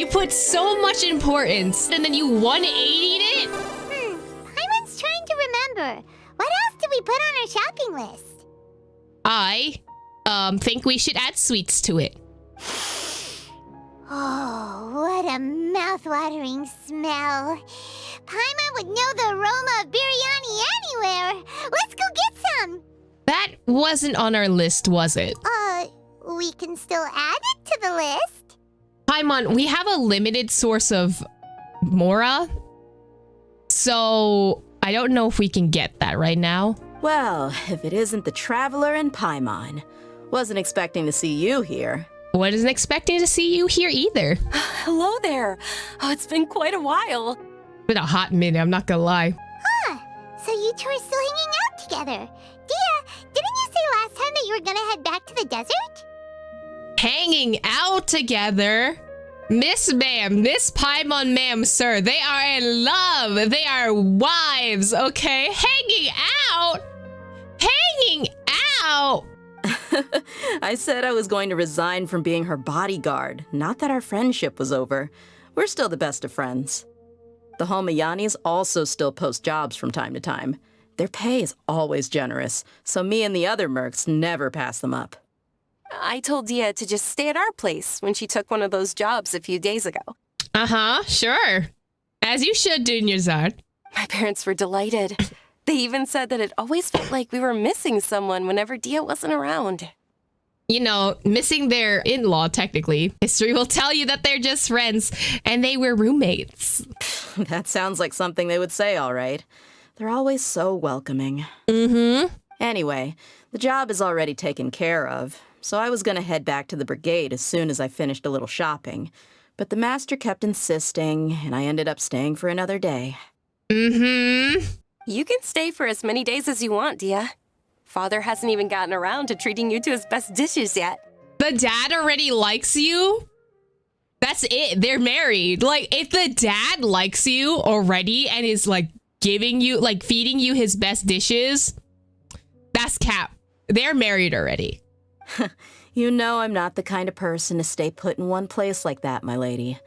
You put so much importance, and then you 180'd it? Paimon's trying to remember. What else did we put on our shopping list? I, think we should add sweets to it. Oh, what a mouth-watering smell. Paimon would know the aroma of biryani anywhere. Let's go get some. That wasn't on our list, was it? We can still add it to the list. Paimon, we have a limited source of Mora, so I don't know if we can get that right now. Well, if it isn't the Traveler and Paimon. Wasn't expecting to see you here. Wasn't expecting to see you here either. Hello there. Oh, it's been quite a while. Been a hot minute, I'm not gonna lie. So you two are still hanging out together. Dehya, didn't you say last time that you were gonna head back to the desert? Hanging out together? Miss Ma'am, Miss Paimon Ma'am, sir, they are in love. They are wives, okay? Hanging out? Hanging out? I said I was going to resign from being her bodyguard, not that our friendship was over. We're still the best of friends. The Homayanis also still post jobs from time to time. Their pay is always generous, so me and the other mercs never pass them up. I told Dehya to just stay at our place when she took one of those jobs a few days ago. Uh-huh, sure. As you should, Dunyarzad. My parents were delighted. They even said that it always felt like we were missing someone whenever Dehya wasn't around. You know, missing their in-law, technically. History will tell you that they're just friends, and they were roommates. That sounds like something they would say, all right. They're always so welcoming. Mm-hmm. Anyway, the job is already taken care of, so I was going to head back to the brigade as soon as I finished a little shopping. But the master kept insisting, and I ended up staying for another day. Mm-hmm. You can stay for as many days as you want, Dehya. Father hasn't even gotten around to treating you to his best dishes yet. The dad already likes you? That's it. They're married. Like, if the dad likes you already and is, like, giving you, like, feeding you his best dishes, that's cap. They're married already. You know I'm not the kind of person to stay put in one place like that, my lady.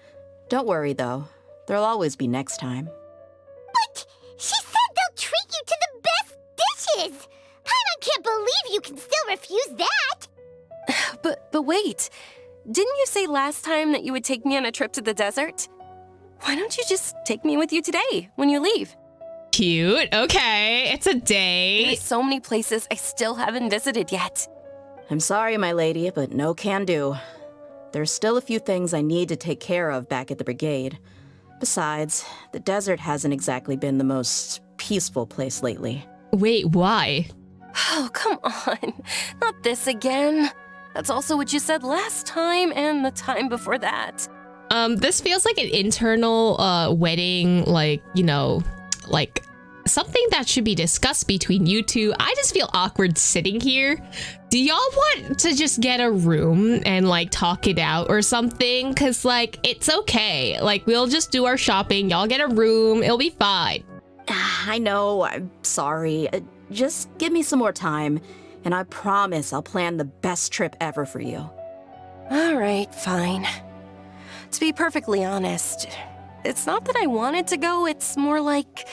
Don't worry, though. There'll always be next time. But she said they'll treat you to the best dishes. Paimon can't believe you can still refuse that. But wait, didn't you say last time that you would take me on a trip to the desert? Why don't you just take me with you today when you leave? Cute. Okay, it's a date. There's so many places I still haven't visited yet. I'm sorry, my lady, but no can do. There's still a few things I need to take care of back at the brigade. Besides, the desert hasn't exactly been the most peaceful place lately. Wait, why? Oh, come on. Not this again. That's also what you said last time and the time before that. This feels like an internal, wedding, like, you know, like something that should be discussed between you two. I just feel awkward sitting here. Do y'all want to just get a room and, like, talk it out or something? Cause, like, it's okay. Like, we'll just do our shopping. Y'all get a room. It'll be fine. I know, I'm sorry. Just give me some more time, and I promise I'll plan the best trip ever for you. All right, fine. To be perfectly honest, it's not that I wanted to go, it's more like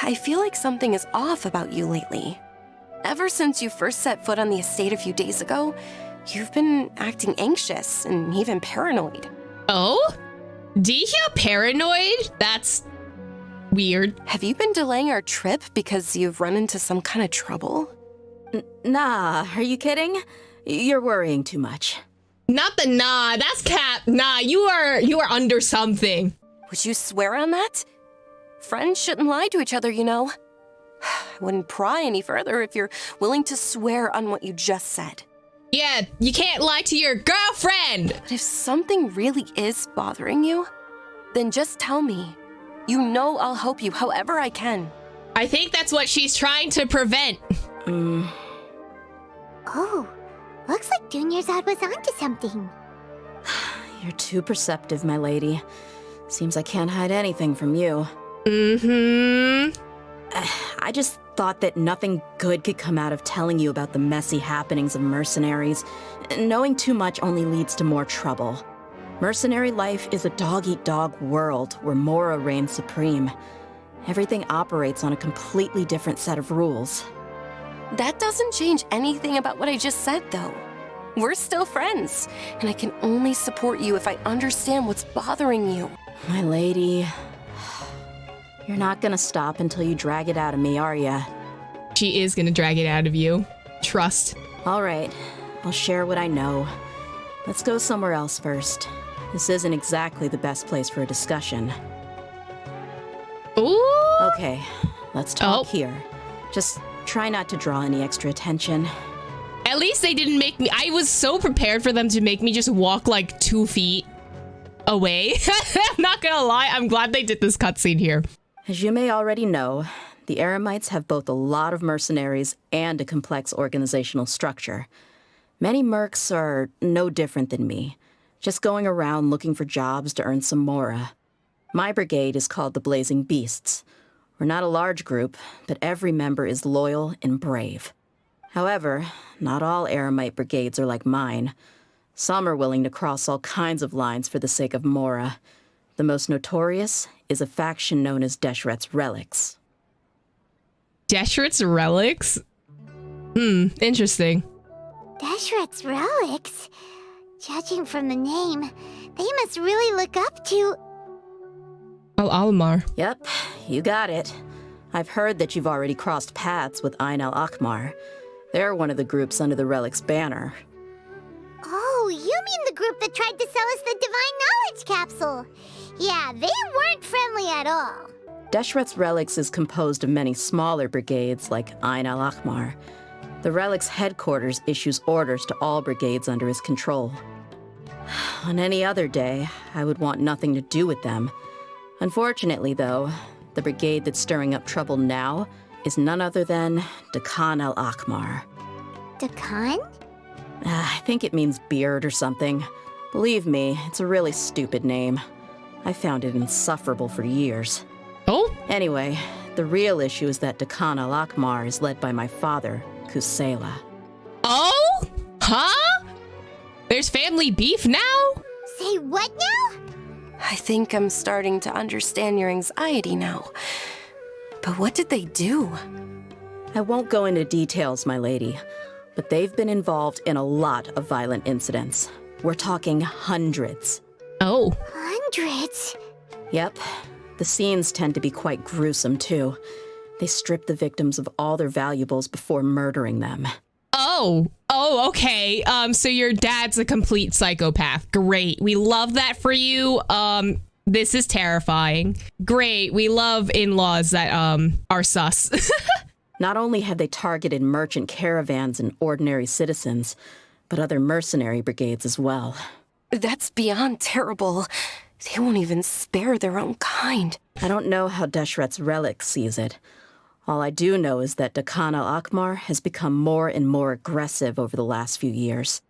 I feel like something is off about you lately. Ever since you first set foot on the estate a few days ago, you've been acting anxious and even paranoid. Oh? Dehya paranoid? That's weird. Have you been delaying our trip because you've run into some kind of trouble? Nah, are you kidding? You're worrying too much. Not the nah, that's cap. Nah, you are under something. Would you swear on that? Friends shouldn't lie to each other, you know. I wouldn't pry any further if you're willing to swear on what you just said. Yeah, you can't lie to your girlfriend. But if something really is bothering you, then just tell me. You know I'll help you however I can. I think that's what she's trying to prevent. Oh, looks like Dunyarzad was onto something. You're too perceptive, my lady. Seems I can't hide anything from you. Mm-hmm. I just thought that nothing good could come out of telling you about the messy happenings of mercenaries. Knowing too much only leads to more trouble. Mercenary life is a dog-eat-dog world where Mora reigns supreme. Everything operates on a completely different set of rules. That doesn't change anything about what I just said, though. We're still friends, and I can only support you if I understand what's bothering you. My lady, you're not gonna stop until you drag it out of me, are ya? She is gonna drag it out of you. Trust. All right, I'll share what I know. Let's go somewhere else first. This isn't exactly the best place for a discussion. Ooh. Okay, let's talk here. Just try not to draw any extra attention. At least they didn't make me. I was so prepared for them to make me just walk like 2 feet away. I'm not gonna lie. I'm glad they did this cutscene here. As you may already know, the Eremites have both a lot of mercenaries and a complex organizational structure. Many mercs are no different than me, just going around looking for jobs to earn some mora. My brigade is called the Blazing Beasts. We're not a large group, but every member is loyal and brave. However, not all Eremite brigades are like mine. Some are willing to cross all kinds of lines for the sake of mora. The most notorious is a faction known as Deshret's Relics. Deshret's Relics? Interesting. Deshret's Relics? Judging from the name, they must really look up to... Al-Almar. Yep, you got it. I've heard that you've already crossed paths with Ain al-Akmar. They're one of the groups under the Relic's banner. Oh, you mean the group that tried to sell us the Divine Knowledge Capsule? Yeah, they weren't friendly at all. Deshret's Relics is composed of many smaller brigades like Ain al-Akmar. The Relic's headquarters issues orders to all brigades under his control. On any other day, I would want nothing to do with them. Unfortunately, though, the brigade that's stirring up trouble now is none other than Dakan al-Akmar. Dakan? I think it means beard or something. Believe me, it's a really stupid name. I found it insufferable for years. Oh? Anyway, the real issue is that Dakan al-Akmar is led by my father, Kusela. Oh? Huh? There's family beef now? Say what now? I think I'm starting to understand your anxiety now. But what did they do? I won't go into details, my lady, but they've been involved in a lot of violent incidents. We're talking hundreds. Oh. Hundreds? Yep. The scenes tend to be quite gruesome, too. They strip the victims of all their valuables before murdering them. Oh, okay. So your dad's a complete psychopath. Great. We love that for you. This is terrifying. Great. We love in-laws that, are sus. Not only have they targeted merchant caravans and ordinary citizens, but other mercenary brigades as well. That's beyond terrible. They won't even spare their own kind. I don't know how Deshret's Relic sees it. All I do know is that Dakan al-Akmar has become more and more aggressive over the last few years.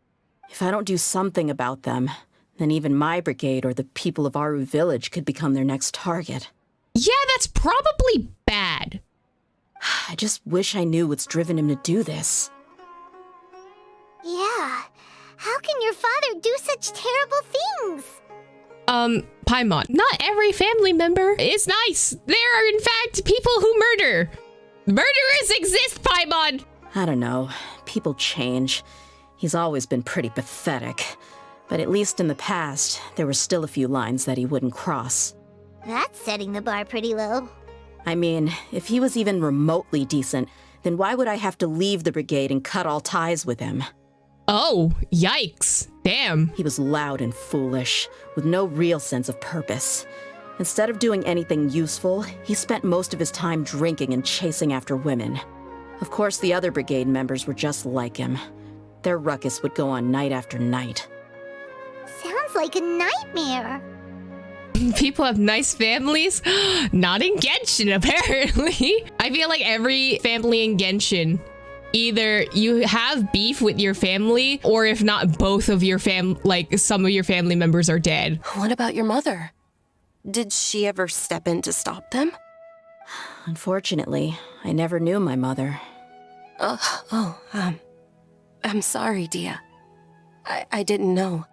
If I don't do something about them, then even my brigade or the people of Aru village could become their next target. Yeah, that's probably bad. I just wish I knew what's driven him to do this. Yeah. How can your father do such terrible things? Paimon, not every family member is nice. There are, in fact, people who murder. Murderers exist, Paimon! I don't know. People change. He's always been pretty pathetic. But at least in the past, there were still a few lines that he wouldn't cross. That's setting the bar pretty low. I mean, if he was even remotely decent, then why would I have to leave the brigade and cut all ties with him? Oh, yikes. Damn. He was loud and foolish, with no real sense of purpose. Instead of doing anything useful, he spent most of his time drinking and chasing after women. Of course, the other brigade members were just like him. Their ruckus would go on night after night. Sounds like a nightmare. People have nice families? Not in Genshin, apparently. I feel like every family in Genshin, either you have beef with your family, or if not, both of your some of your family members are dead. What about your mother? Did she ever step in to stop them? Unfortunately, I never knew my mother. I'm sorry, Dehya. I didn't know.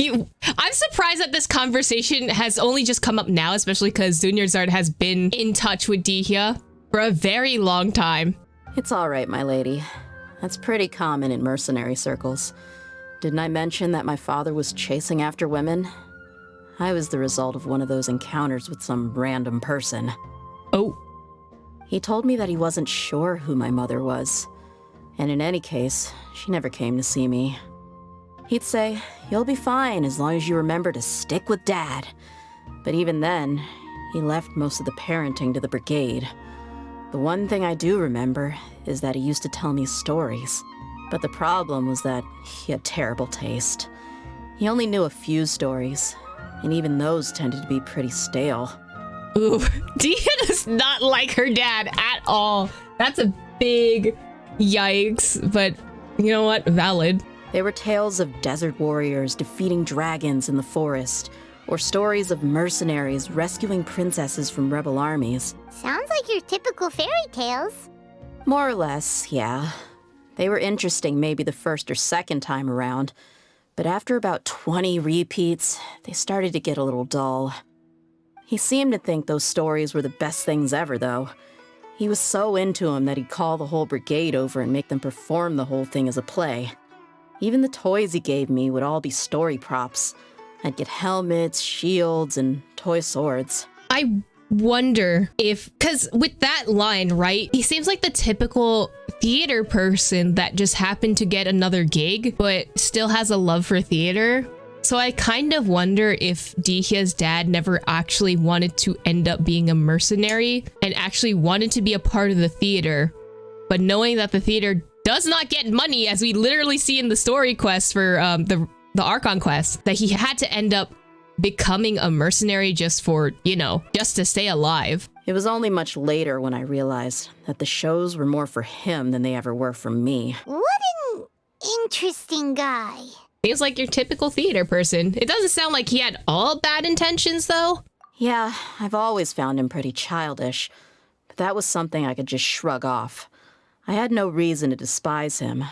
Ooh. I'm surprised that this conversation has only just come up now, especially because Dunyarzad has been in touch with Dehya for a very long time. It's all right, my lady. That's pretty common in mercenary circles. Didn't I mention that my father was chasing after women? I was the result of one of those encounters with some random person. Oh. He told me that he wasn't sure who my mother was. And in any case, she never came to see me. He'd say, "You'll be fine as long as you remember to stick with Dad." But even then, he left most of the parenting to the brigade. The one thing I do remember is that he used to tell me stories. But the problem was that he had terrible taste. He only knew a few stories, and even those tended to be pretty stale. Ooh, Dehya does not like her dad at all. That's a big yikes, but you know what? Valid. They were tales of desert warriors defeating dragons in the forest, or stories of mercenaries rescuing princesses from rebel armies. Sounds like your typical fairy tales. More or less, yeah. They were interesting maybe the first or second time around, but after about 20 repeats, they started to get a little dull. He seemed to think those stories were the best things ever, though. He was so into them that he'd call the whole brigade over and make them perform the whole thing as a play. Even the toys he gave me would all be story props. I'd get helmets, shields, and toy swords. I wonder if, because with that line, right, he seems like the typical theater person that just happened to get another gig, but still has a love for theater. So I kind of wonder if Dehya's dad never actually wanted to end up being a mercenary and actually wanted to be a part of the theater, but knowing that the theater does not get money, as we literally see in the story quest for the Archon quest, that he had to end up becoming a mercenary just for, you know, just to stay alive. It was only much later when I realized that the shows were more for him than they ever were for me. What an interesting guy. Seems like your typical theater person. It doesn't sound like he had all bad intentions, though. Yeah, I've always found him pretty childish, but that was something I could just shrug off. I had no reason to despise him,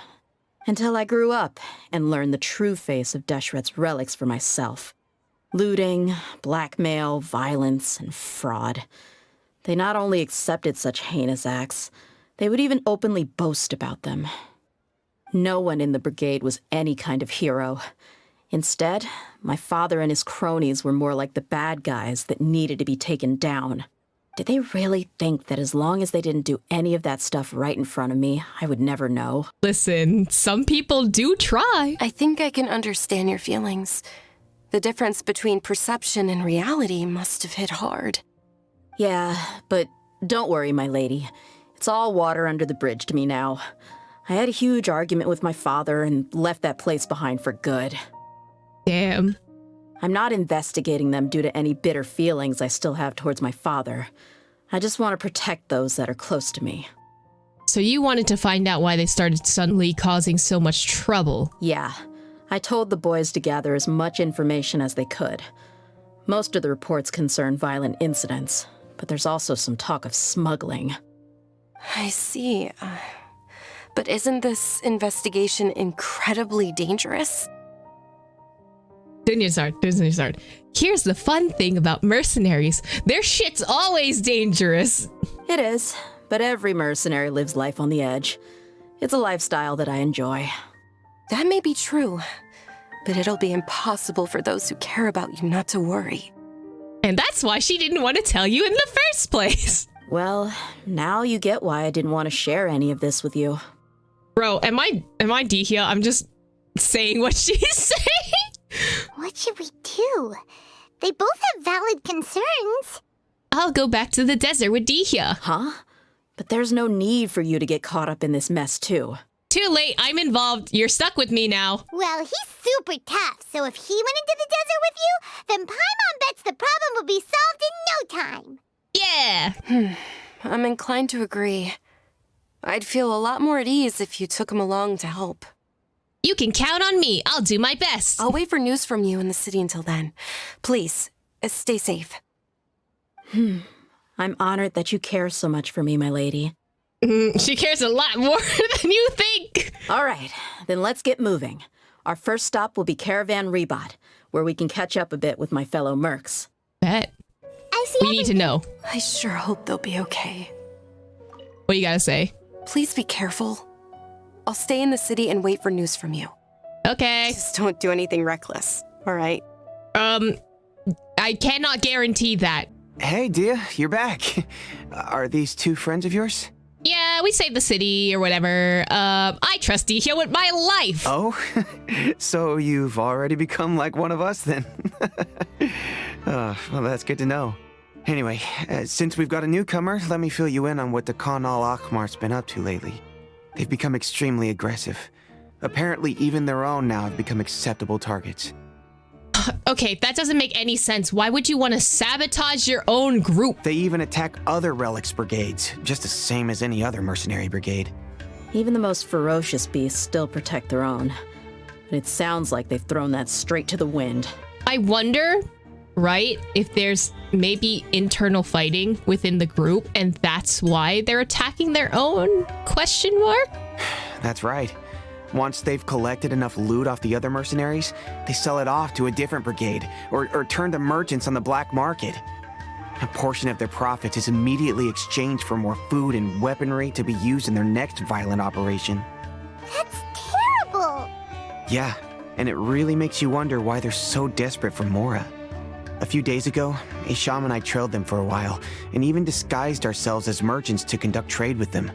until I grew up and learned the true face of Deshret's relics for myself. Looting, blackmail, violence, and fraud. They not only accepted such heinous acts, they would even openly boast about them. No one in the brigade was any kind of hero. Instead, my father and his cronies were more like the bad guys that needed to be taken down. Did they really think that as long as they didn't do any of that stuff right in front of me, I would never know? Listen, some people do try. I think I can understand your feelings. The difference between perception and reality must have hit hard. Yeah, but don't worry, my lady. It's all water under the bridge to me now. I had a huge argument with my father and left that place behind for good. Damn. I'm not investigating them due to any bitter feelings I still have towards my father. I just want to protect those that are close to me. So you wanted to find out why they started suddenly causing so much trouble. Yeah. I told the boys to gather as much information as they could. Most of the reports concern violent incidents, but there's also some talk of smuggling. I see. But isn't this investigation incredibly dangerous? Dunyarzad. Here's the fun thing about mercenaries. Their shit's always dangerous. It is, but every mercenary lives life on the edge. It's a lifestyle that I enjoy. That may be true, but it'll be impossible for those who care about you not to worry. And that's why she didn't want to tell you in the first place. Well, now you get why I didn't want to share any of this with you. Bro, am I Dehya? I'm just saying what she's saying. What should we do? They both have valid concerns. I'll go back to the desert with Dehya. Huh? But there's no need for you to get caught up in this mess, too. Too late, I'm involved. You're stuck with me now. Well, he's super tough, so if he went into the desert with you, then Paimon bets the problem will be solved in no time. Yeah. I'm inclined to agree. I'd feel a lot more at ease if you took him along to help. You can count on me. I'll do my best. I'll wait for news from you in the city until then. Please, stay safe. I'm honored that you care so much for me, my lady. She cares a lot more than you think. All right, then let's get moving. Our first stop will be Caravan Rebot, where we can catch up a bit with my fellow mercs. Bet. I see We need to know. I sure hope they'll be okay. What you gotta say? Please be careful. I'll stay in the city and wait for news from you. Okay. Just don't do anything reckless, all right? I cannot guarantee that. Hey, Dehya, you're back. Are these two friends of yours? Yeah, we saved the city or whatever. I trust Dehya with my life. Oh, so you've already become like one of us then? Well, that's good to know. Anyway, since we've got a newcomer, let me fill you in on what the Khan al-Ahmar's been up to lately. They've become extremely aggressive. Apparently, even their own now have become acceptable targets. Okay, that doesn't make any sense. Why would you want to sabotage your own group? They even attack other relics brigades, just the same as any other mercenary brigade. Even the most ferocious beasts still protect their own. But it sounds like they've thrown that straight to the wind. I wonder, right, if there's maybe internal fighting within the group and that's why they're attacking their own? Question mark? That's right. Once they've collected enough loot off the other mercenaries, they sell it off to a different brigade or turn to merchants on the black market. A portion of their profits is immediately exchanged for more food and weaponry to be used in their next violent operation. That's terrible. Yeah, and it really makes you wonder why they're so desperate for Mora. A few days ago, Isham and I trailed them for a while, and even disguised ourselves as merchants to conduct trade with them.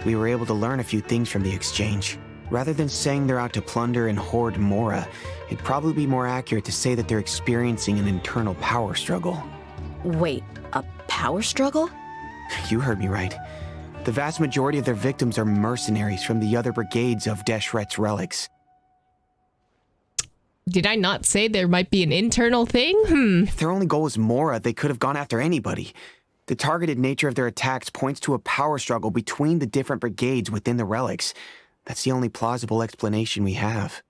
We were able to learn a few things from the exchange. Rather than saying they're out to plunder and hoard Mora, it'd probably be more accurate to say that they're experiencing an internal power struggle. Wait, a power struggle? You heard me right. The vast majority of their victims are mercenaries from the other brigades of Deshret's relics. Did I not say there might be an internal thing? If their only goal was Mora, they could have gone after anybody. The targeted nature of their attacks points to a power struggle between the different brigades within the relics. That's the only plausible explanation we have.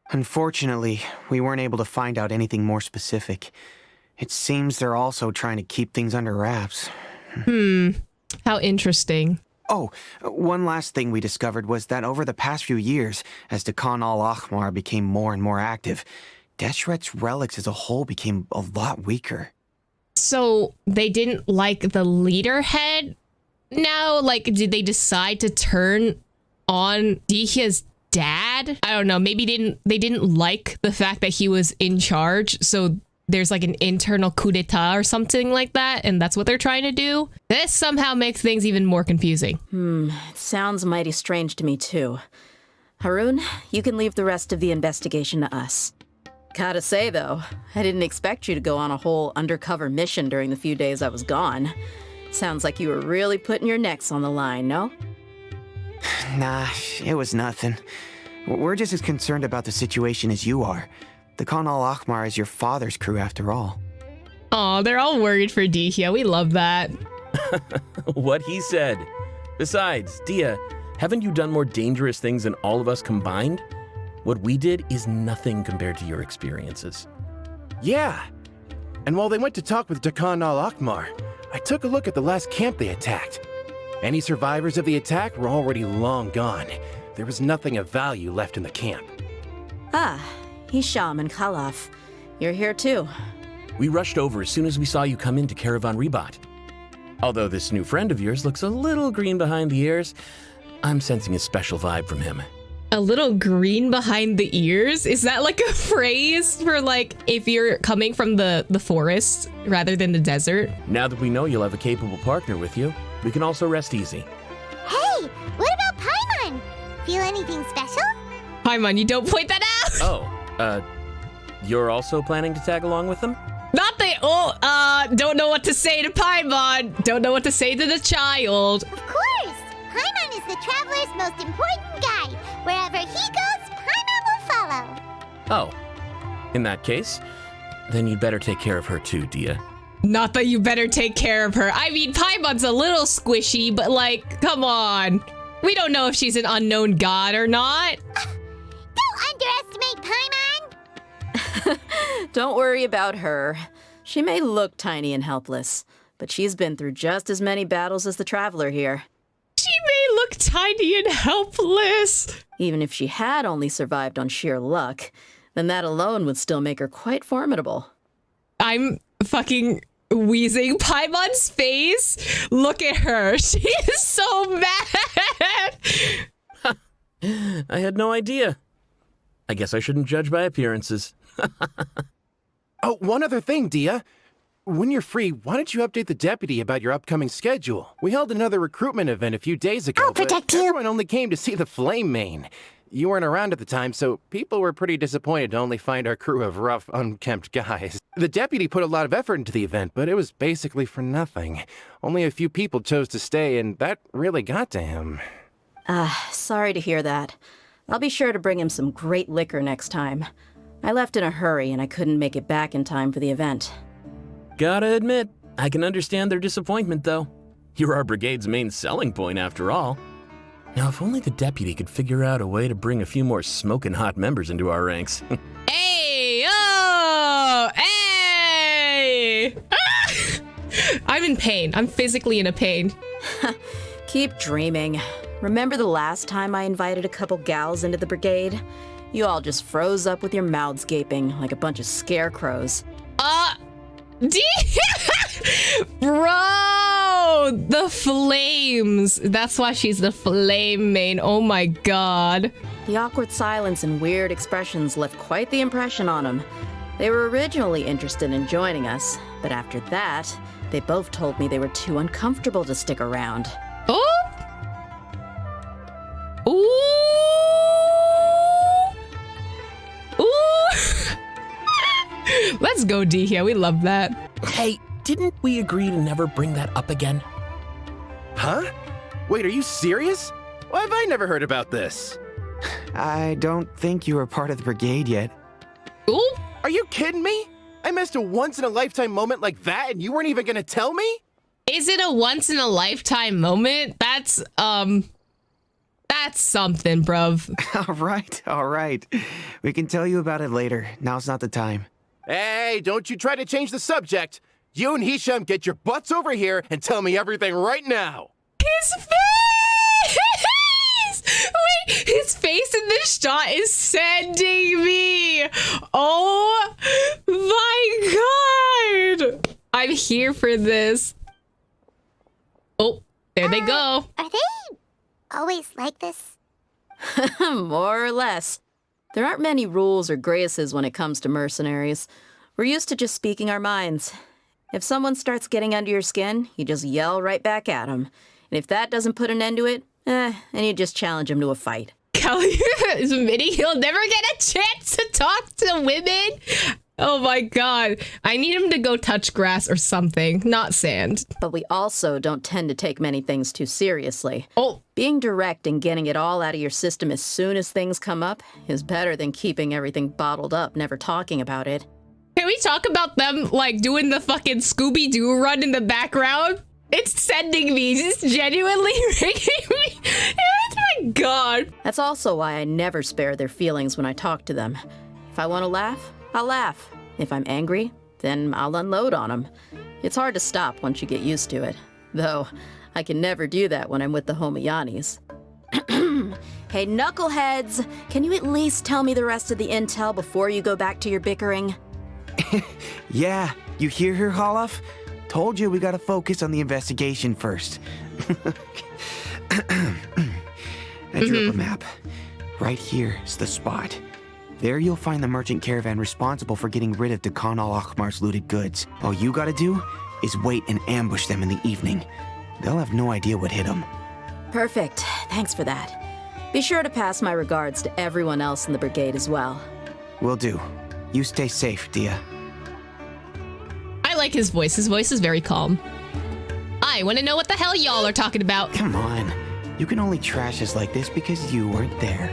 Unfortunately, we weren't able to find out anything more specific. It seems they're also trying to keep things under wraps. How interesting. Oh, one last thing we discovered was that over the past few years, as the Khan al-Ahmar became more and more active, Deshret's relics as a whole became a lot weaker. So they didn't like the leader head now? Like, did they decide to turn on Dehya's dad? I don't know. Maybe they didn't like the fact that he was in charge, so there's like an internal coup d'etat or something like that, and that's what they're trying to do. This somehow makes things even more confusing. It sounds mighty strange to me too. Harun, you can leave the rest of the investigation to us. Gotta say though, I didn't expect you to go on a whole undercover mission during the few days I was gone. Sounds like you were really putting your necks on the line, no? Nah, it was nothing. We're just as concerned about the situation as you are. The Khan al-Ahmar is your father's crew after all. Aw, they're all worried for Dehya. We love that. What he said. Besides, Dehya, haven't you done more dangerous things than all of us combined? What we did is nothing compared to your experiences. Yeah. And while they went to talk with Khan al-Ahmar, I took a look at the last camp they attacked. Any survivors of the attack were already long gone. There was nothing of value left in the camp. Ah, Hisham and Khalaf. You're here too. We rushed over as soon as we saw you come into Caravan Rebot. Although this new friend of yours looks a little green behind the ears, I'm sensing a special vibe from him. A little green behind the ears? Is that like a phrase for like if you're coming from the forest rather than the desert? Now that we know you'll have a capable partner with you, we can also rest easy. Hey, what about Paimon? Feel anything special? Paimon, you don't point that out! Oh, you're also planning to tag along with them? Not they don't know what to say to Paimon. Don't know what to say to the child. Of course! Paimon is the traveler's most important guide. Wherever he goes, Paimon will follow. Oh, in that case, then you'd better take care of her too, Dehya. Not that you better take care of her. I mean, Paimon's a little squishy, but like, come on. We don't know if she's an unknown god or not. Don't underestimate Paimon! Don't worry about her. She may look tiny and helpless, but she's been through just as many battles as the traveler here. She may look tiny and helpless. Even if she had only survived on sheer luck, then that alone would still make her quite formidable. I'm fucking wheezing. Paimon's face. Look at her. She is so mad. I had no idea. I guess I shouldn't judge by appearances. Oh, one other thing, Dehya. When you're free, why don't you update the deputy about your upcoming schedule? We held another recruitment event a few days ago, I'll protect but you. everyone only came to see the Flame Main. You weren't around at the time, so people were pretty disappointed to only find our crew of rough, unkempt guys. The deputy put a lot of effort into the event, but it was basically for nothing. Only a few people chose to stay, and that really got to him. Sorry to hear that. I'll be sure to bring him some great liquor next time. I left in a hurry and I couldn't make it back in time for the event. Gotta admit, I can understand their disappointment, though. You're our brigade's main selling point, after all. Now, if only the deputy could figure out a way to bring a few more smoking hot members into our ranks. Hey, oh, hey. I'm in pain. I'm physically in a pain. Keep dreaming. Remember the last time I invited a couple gals into the brigade? You all just froze up with your mouths gaping like a bunch of scarecrows. Bro, the flames. That's why she's the flame main. Oh my god. The awkward silence and weird expressions left quite the impression on them. They were originally interested in joining us, but after that, they both told me they were too uncomfortable to stick around. Oh. Ooh. Ooh. Let's go, Dehya. We love that. Hey, didn't we agree to never bring that up again? Huh? Wait, are you serious? Why have I never heard about this? I don't think you were part of the brigade yet. Ooh. Are you kidding me? I missed a once-in-a-lifetime moment like that and you weren't even gonna tell me? Is it a once in a lifetime moment? That's something, bruv. All right. We can tell you about it later. Now's not the time. Hey, don't you try to change the subject. You and Hisham get your butts over here and tell me everything right now. His face! Wait, his face in this shot is sending me. Oh my god! I'm here for this. Oh, there they go. Are they always like this? More or less. There aren't many rules or graces when it comes to mercenaries. We're used to just speaking our minds. If someone starts getting under your skin, you just yell right back at them. And if that doesn't put an end to it, then you just challenge him to a fight. Kelly is admitting he'll never get a chance to talk to women. Oh my god. I need him to go touch grass or something, not sand. But we also don't tend to take many things too seriously. Oh. Being direct and getting it all out of your system as soon as things come up is better than keeping everything bottled up, never talking about it. Can we talk about them, like, doing the fucking Scooby-Doo run in the background? It's sending me. It's genuinely making me... Oh my god. That's also why I never spare their feelings when I talk to them. If I want to laugh, I'll laugh. If I'm angry, then I'll unload on them. It's hard to stop once you get used to it. Though, I can never do that when I'm with the Homayanis. Hey, knuckleheads! Can you at least tell me the rest of the intel before you go back to your bickering? Yeah, you hear her, Holloff? Told you we gotta focus on the investigation first. I drew up a map. Right here is the spot. There you'll find the merchant caravan responsible for getting rid of Dehya al-Akhmar's looted goods. All you gotta do is wait and ambush them in the evening. They'll have no idea what hit them. Perfect. Thanks for that. Be sure to pass my regards to everyone else in the brigade as well. Will do. You stay safe, Dehya. I like his voice. His voice is very calm. I want to know what the hell y'all are talking about. Come on. You can only trash us like this because you weren't there.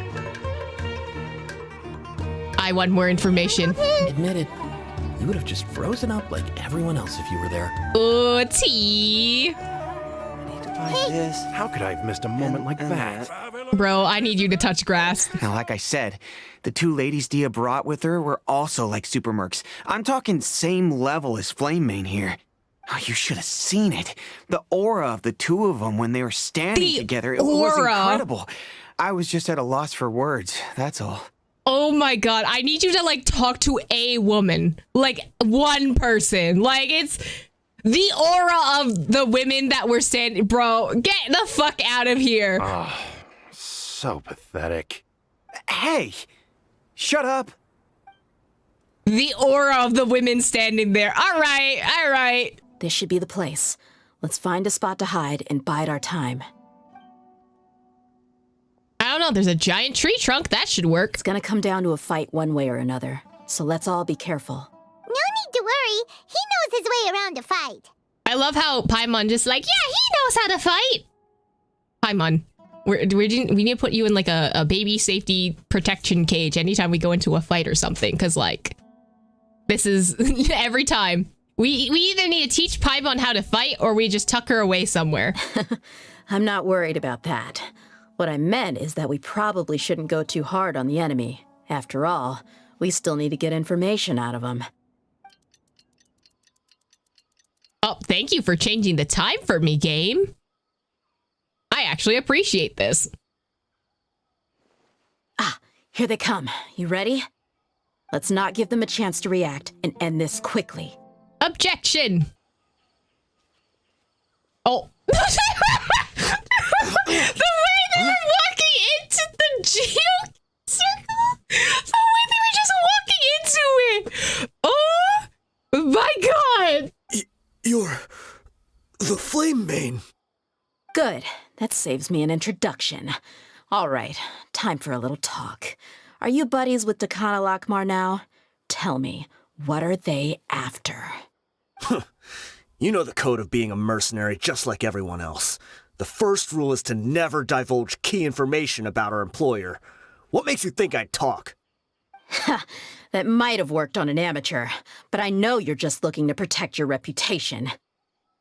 I want more information. Admit it. You would have just frozen up like everyone else if you were there. Ooh, tea. How could I have missed a moment like that? Bro, I need you to touch grass. Now, like I said, the two ladies Dehya brought with her were also like super mercs. I'm talking same level as Flame Main here. Oh, you should have seen it. The aura of the two of them when they were standing together. It was aura. incredible. I was just at a loss for words, that's all. Oh my god, I need you to like talk to a woman. Like one person. Like it's the aura of the women that were standing. Bro, get the fuck out of here. Oh, so pathetic. Hey, shut up. The aura of the women standing there. All right. This should be the place. Let's find a spot to hide and bide our time. I don't know, there's a giant tree trunk. That should work. It's gonna come down to a fight one way or another, so let's all be careful. No need to worry. He knows his way around a fight. I love how Paimon just like, yeah, he knows how to fight. Paimon, we need to put you in like a baby safety protection cage anytime we go into a fight or something, because like, this is every time. We either need to teach Paimon how to fight or we just tuck her away somewhere. I'm not worried about that. What I meant is that we probably shouldn't go too hard on the enemy. After all, we still need to get information out of them. Oh, thank you for changing the time for me, game. I actually appreciate this. Ah, here they come. You ready? Let's not give them a chance to react and end this quickly. Objection! Oh. The way they were walking into the geo circle! The way they were just walking into it! Oh my god! You're the Flame Main. Good. That saves me an introduction. All right, time for a little talk. Are you buddies with Dakana Lakmar now? Tell me, what are they after? You know the code of being a mercenary just like everyone else. The first rule is to never divulge key information about our employer. What makes you think I'd talk? That might have worked on an amateur, but I know you're just looking to protect your reputation.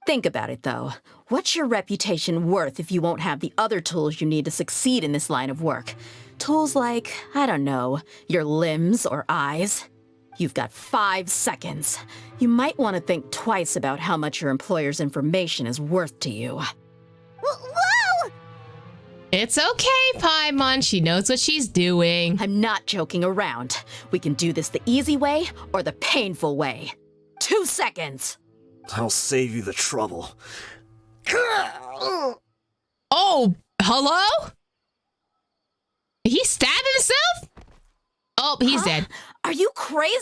Think about it, though. What's your reputation worth if you won't have the other tools you need to succeed in this line of work? Tools like, I don't know, your limbs or eyes? You've got 5 seconds. You might want to think twice about how much your employer's information is worth to you. Whoa! It's okay, Paimon. She knows what she's doing. I'm not joking around. We can do this the easy way or the painful way. 2 seconds. I'll save you the trouble. Oh, hello? He stabbed himself? Oh, he's dead. Are you crazy?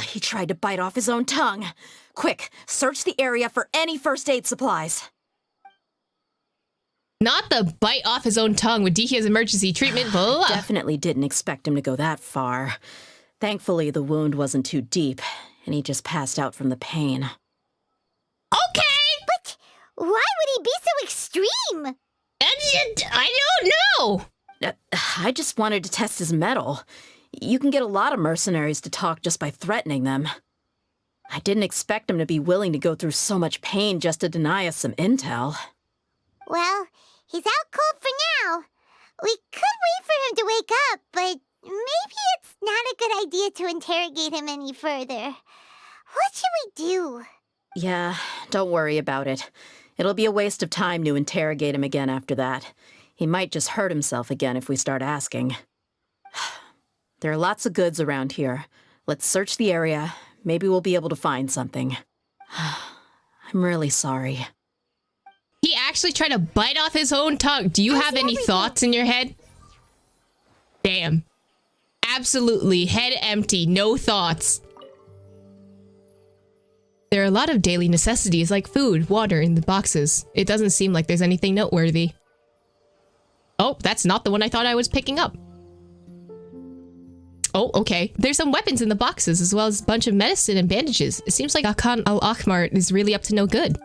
He tried to bite off his own tongue. Quick, search the area for any first aid supplies. Not the bite off his own tongue with Dehya's emergency treatment. Blah. Definitely didn't expect him to go that far. Thankfully, the wound wasn't too deep, and he just passed out from the pain. Okay. But why would he be so extreme? I don't know. I just wanted to test his mettle. You can get a lot of mercenaries to talk just by threatening them. I didn't expect him to be willing to go through so much pain just to deny us some intel. Well, he's out cold for now. We could wait for him to wake up, but maybe it's not a good idea to interrogate him any further. What should we do? Yeah, don't worry about it. It'll be a waste of time to interrogate him again after that. He might just hurt himself again if we start asking. There are lots of goods around here. Let's search the area. Maybe we'll be able to find something. I'm really sorry. He actually tried to bite off his own tongue. Do you have any thoughts in your head? Damn. Absolutely. Head empty. No thoughts. There are a lot of daily necessities like food, water in the boxes. It doesn't seem like there's anything noteworthy. Oh, that's not the one I thought I was picking up. Oh, okay. There's some weapons in the boxes as well as a bunch of medicine and bandages. It seems like Akan al-Akhmar is really up to no good.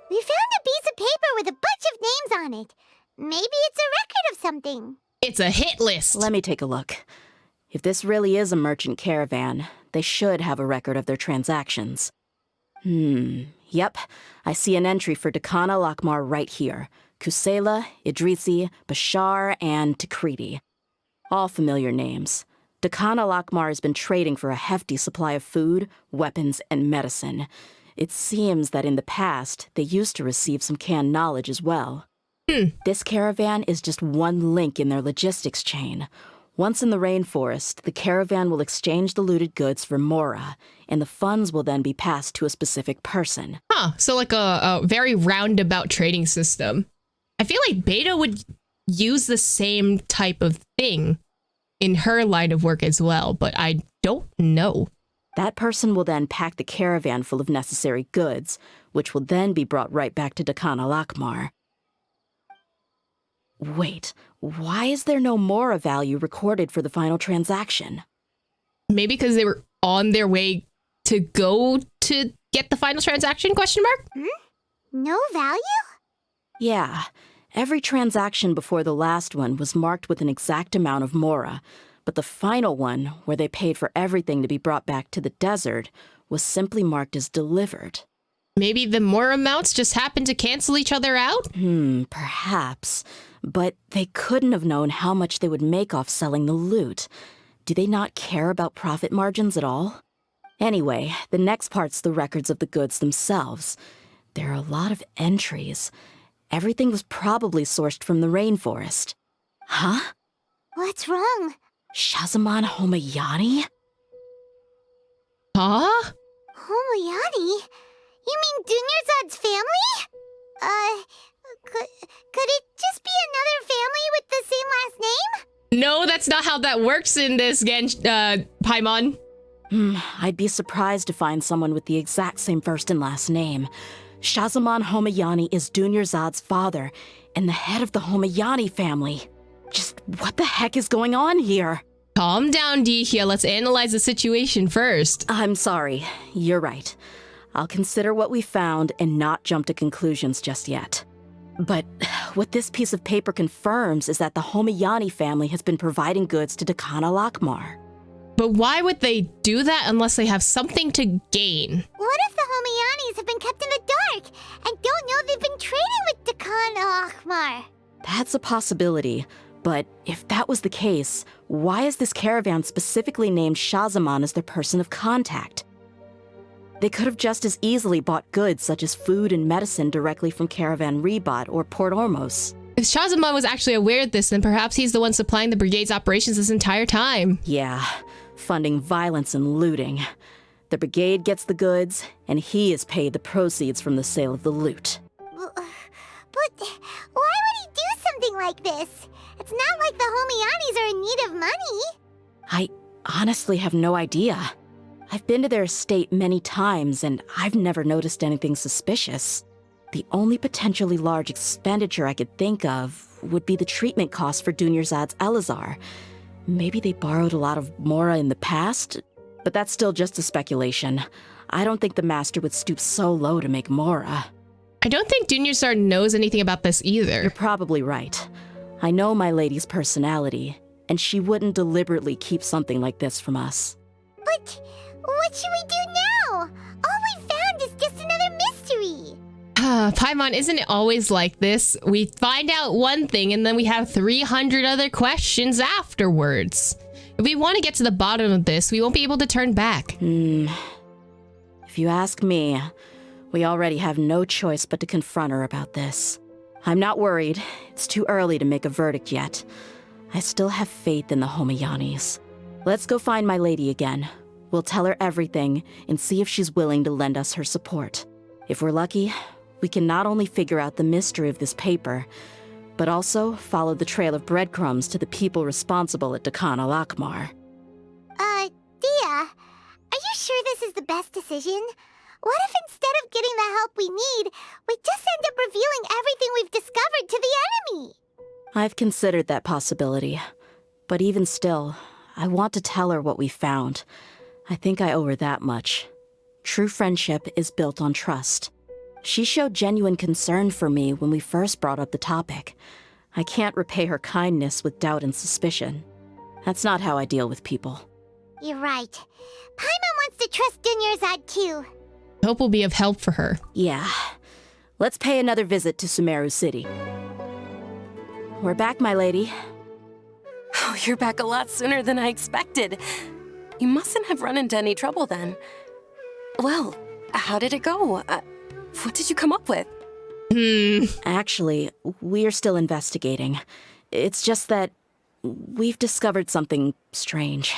We found a piece of paper with a bunch of names on it. Maybe it's a record of something. It's a hit list. Let me take a look. If this really is a merchant caravan, they should have a record of their transactions. Yep, I see an entry for Dakana Lakmar right here. Kusela, Idrisi, Bashar, and Takriti. All familiar names. Dakana Lakmar has been trading for a hefty supply of food, weapons, and medicine. It seems that in the past, they used to receive some canned knowledge as well. This caravan is just one link in their logistics chain. Once in the rainforest, the caravan will exchange the looted goods for Mora, and the funds will then be passed to a specific person. Huh, so like a very roundabout trading system. I feel like Beta would use the same type of thing in her line of work as well, but I don't know. That person will then pack the caravan full of necessary goods, which will then be brought right back to Dakana Lakmar. Wait, why is there no Mora value recorded for the final transaction? Maybe because they were on their way to go to get the final transaction, question mark? No value? Yeah, every transaction before the last one was marked with an exact amount of Mora, but the final one, where they paid for everything to be brought back to the desert, was simply marked as delivered. Maybe the Mora amounts just happened to cancel each other out? Perhaps. But they couldn't have known how much they would make off selling the loot. Do they not care about profit margins at all? Anyway, the next part's the records of the goods themselves. There are a lot of entries. Everything was probably sourced from the rainforest. Huh? What's wrong? Shazamon Homayani? Huh? Homayani? You mean Dunyarzad's family? Could it just be another family with the same last name? No, that's not how that works in this Paimon. I'd be surprised to find someone with the exact same first and last name. Shazamon Homayani is Dunyarzad's father, and the head of the Homayani family. Just what the heck is going on here? Calm down, Dehya. Let's analyze the situation first. I'm sorry. You're right. I'll consider what we found and not jump to conclusions just yet. But what this piece of paper confirms is that the Homayani family has been providing goods to Dakana Lakmar. But why would they do that unless they have something to gain? What if the Homayanis have been kept in the dark and don't know they've been trading with Dakana Lakmar? That's a possibility. But if that was the case, why is this caravan specifically named Shazamon as their person of contact? They could have just as easily bought goods such as food and medicine directly from Caravan Rebot or Port Ormos. If Shazamon was actually aware of this, then perhaps he's the one supplying the brigade's operations this entire time. Yeah, funding violence and looting. The brigade gets the goods, and he is paid the proceeds from the sale of the loot. But why would he do something like this? It's not like the Homayanis are in need of money. I honestly have no idea. I've been to their estate many times, and I've never noticed anything suspicious. The only potentially large expenditure I could think of would be the treatment costs for Dunyarzad's Elazar. Maybe they borrowed a lot of Mora in the past, but that's still just a speculation. I don't think the master would stoop so low to make Mora. I don't think Dunyarzad knows anything about this either. You're probably right. I know my lady's personality, and she wouldn't deliberately keep something like this from us. But what should we do now? All we found is just another mystery. Paimon, isn't it always like this? We find out one thing and then we have 300 other questions afterwards. If we want to get to the bottom of this, we won't be able to turn back. If you ask me, we already have no choice but to confront her about this. I'm not worried. It's too early to make a verdict yet. I still have faith in the Homayanis. Let's go find my lady again. We'll tell her everything and see if she's willing to lend us her support. If we're lucky, we can not only figure out the mystery of this paper, but also follow the trail of breadcrumbs to the people responsible at Dakana Lakmar. Dehya, are you sure this is the best decision? What if instead of getting the help we need, we just end up revealing everything we've discovered to the enemy? I've considered that possibility, but even still, I want to tell her what we found. I think I owe her that much. True friendship is built on trust. She showed genuine concern for me when we first brought up the topic. I can't repay her kindness with doubt and suspicion. That's not how I deal with people. You're right. Paimon wants to trust Dunyarzad too. Hope will be of help for her. Yeah. Let's pay another visit to Sumeru City. We're back, my lady. Oh, you're back a lot sooner than I expected. You mustn't have run into any trouble then. Well, how did it go? What did you come up with? Actually, we're still investigating. It's just that we've discovered something strange.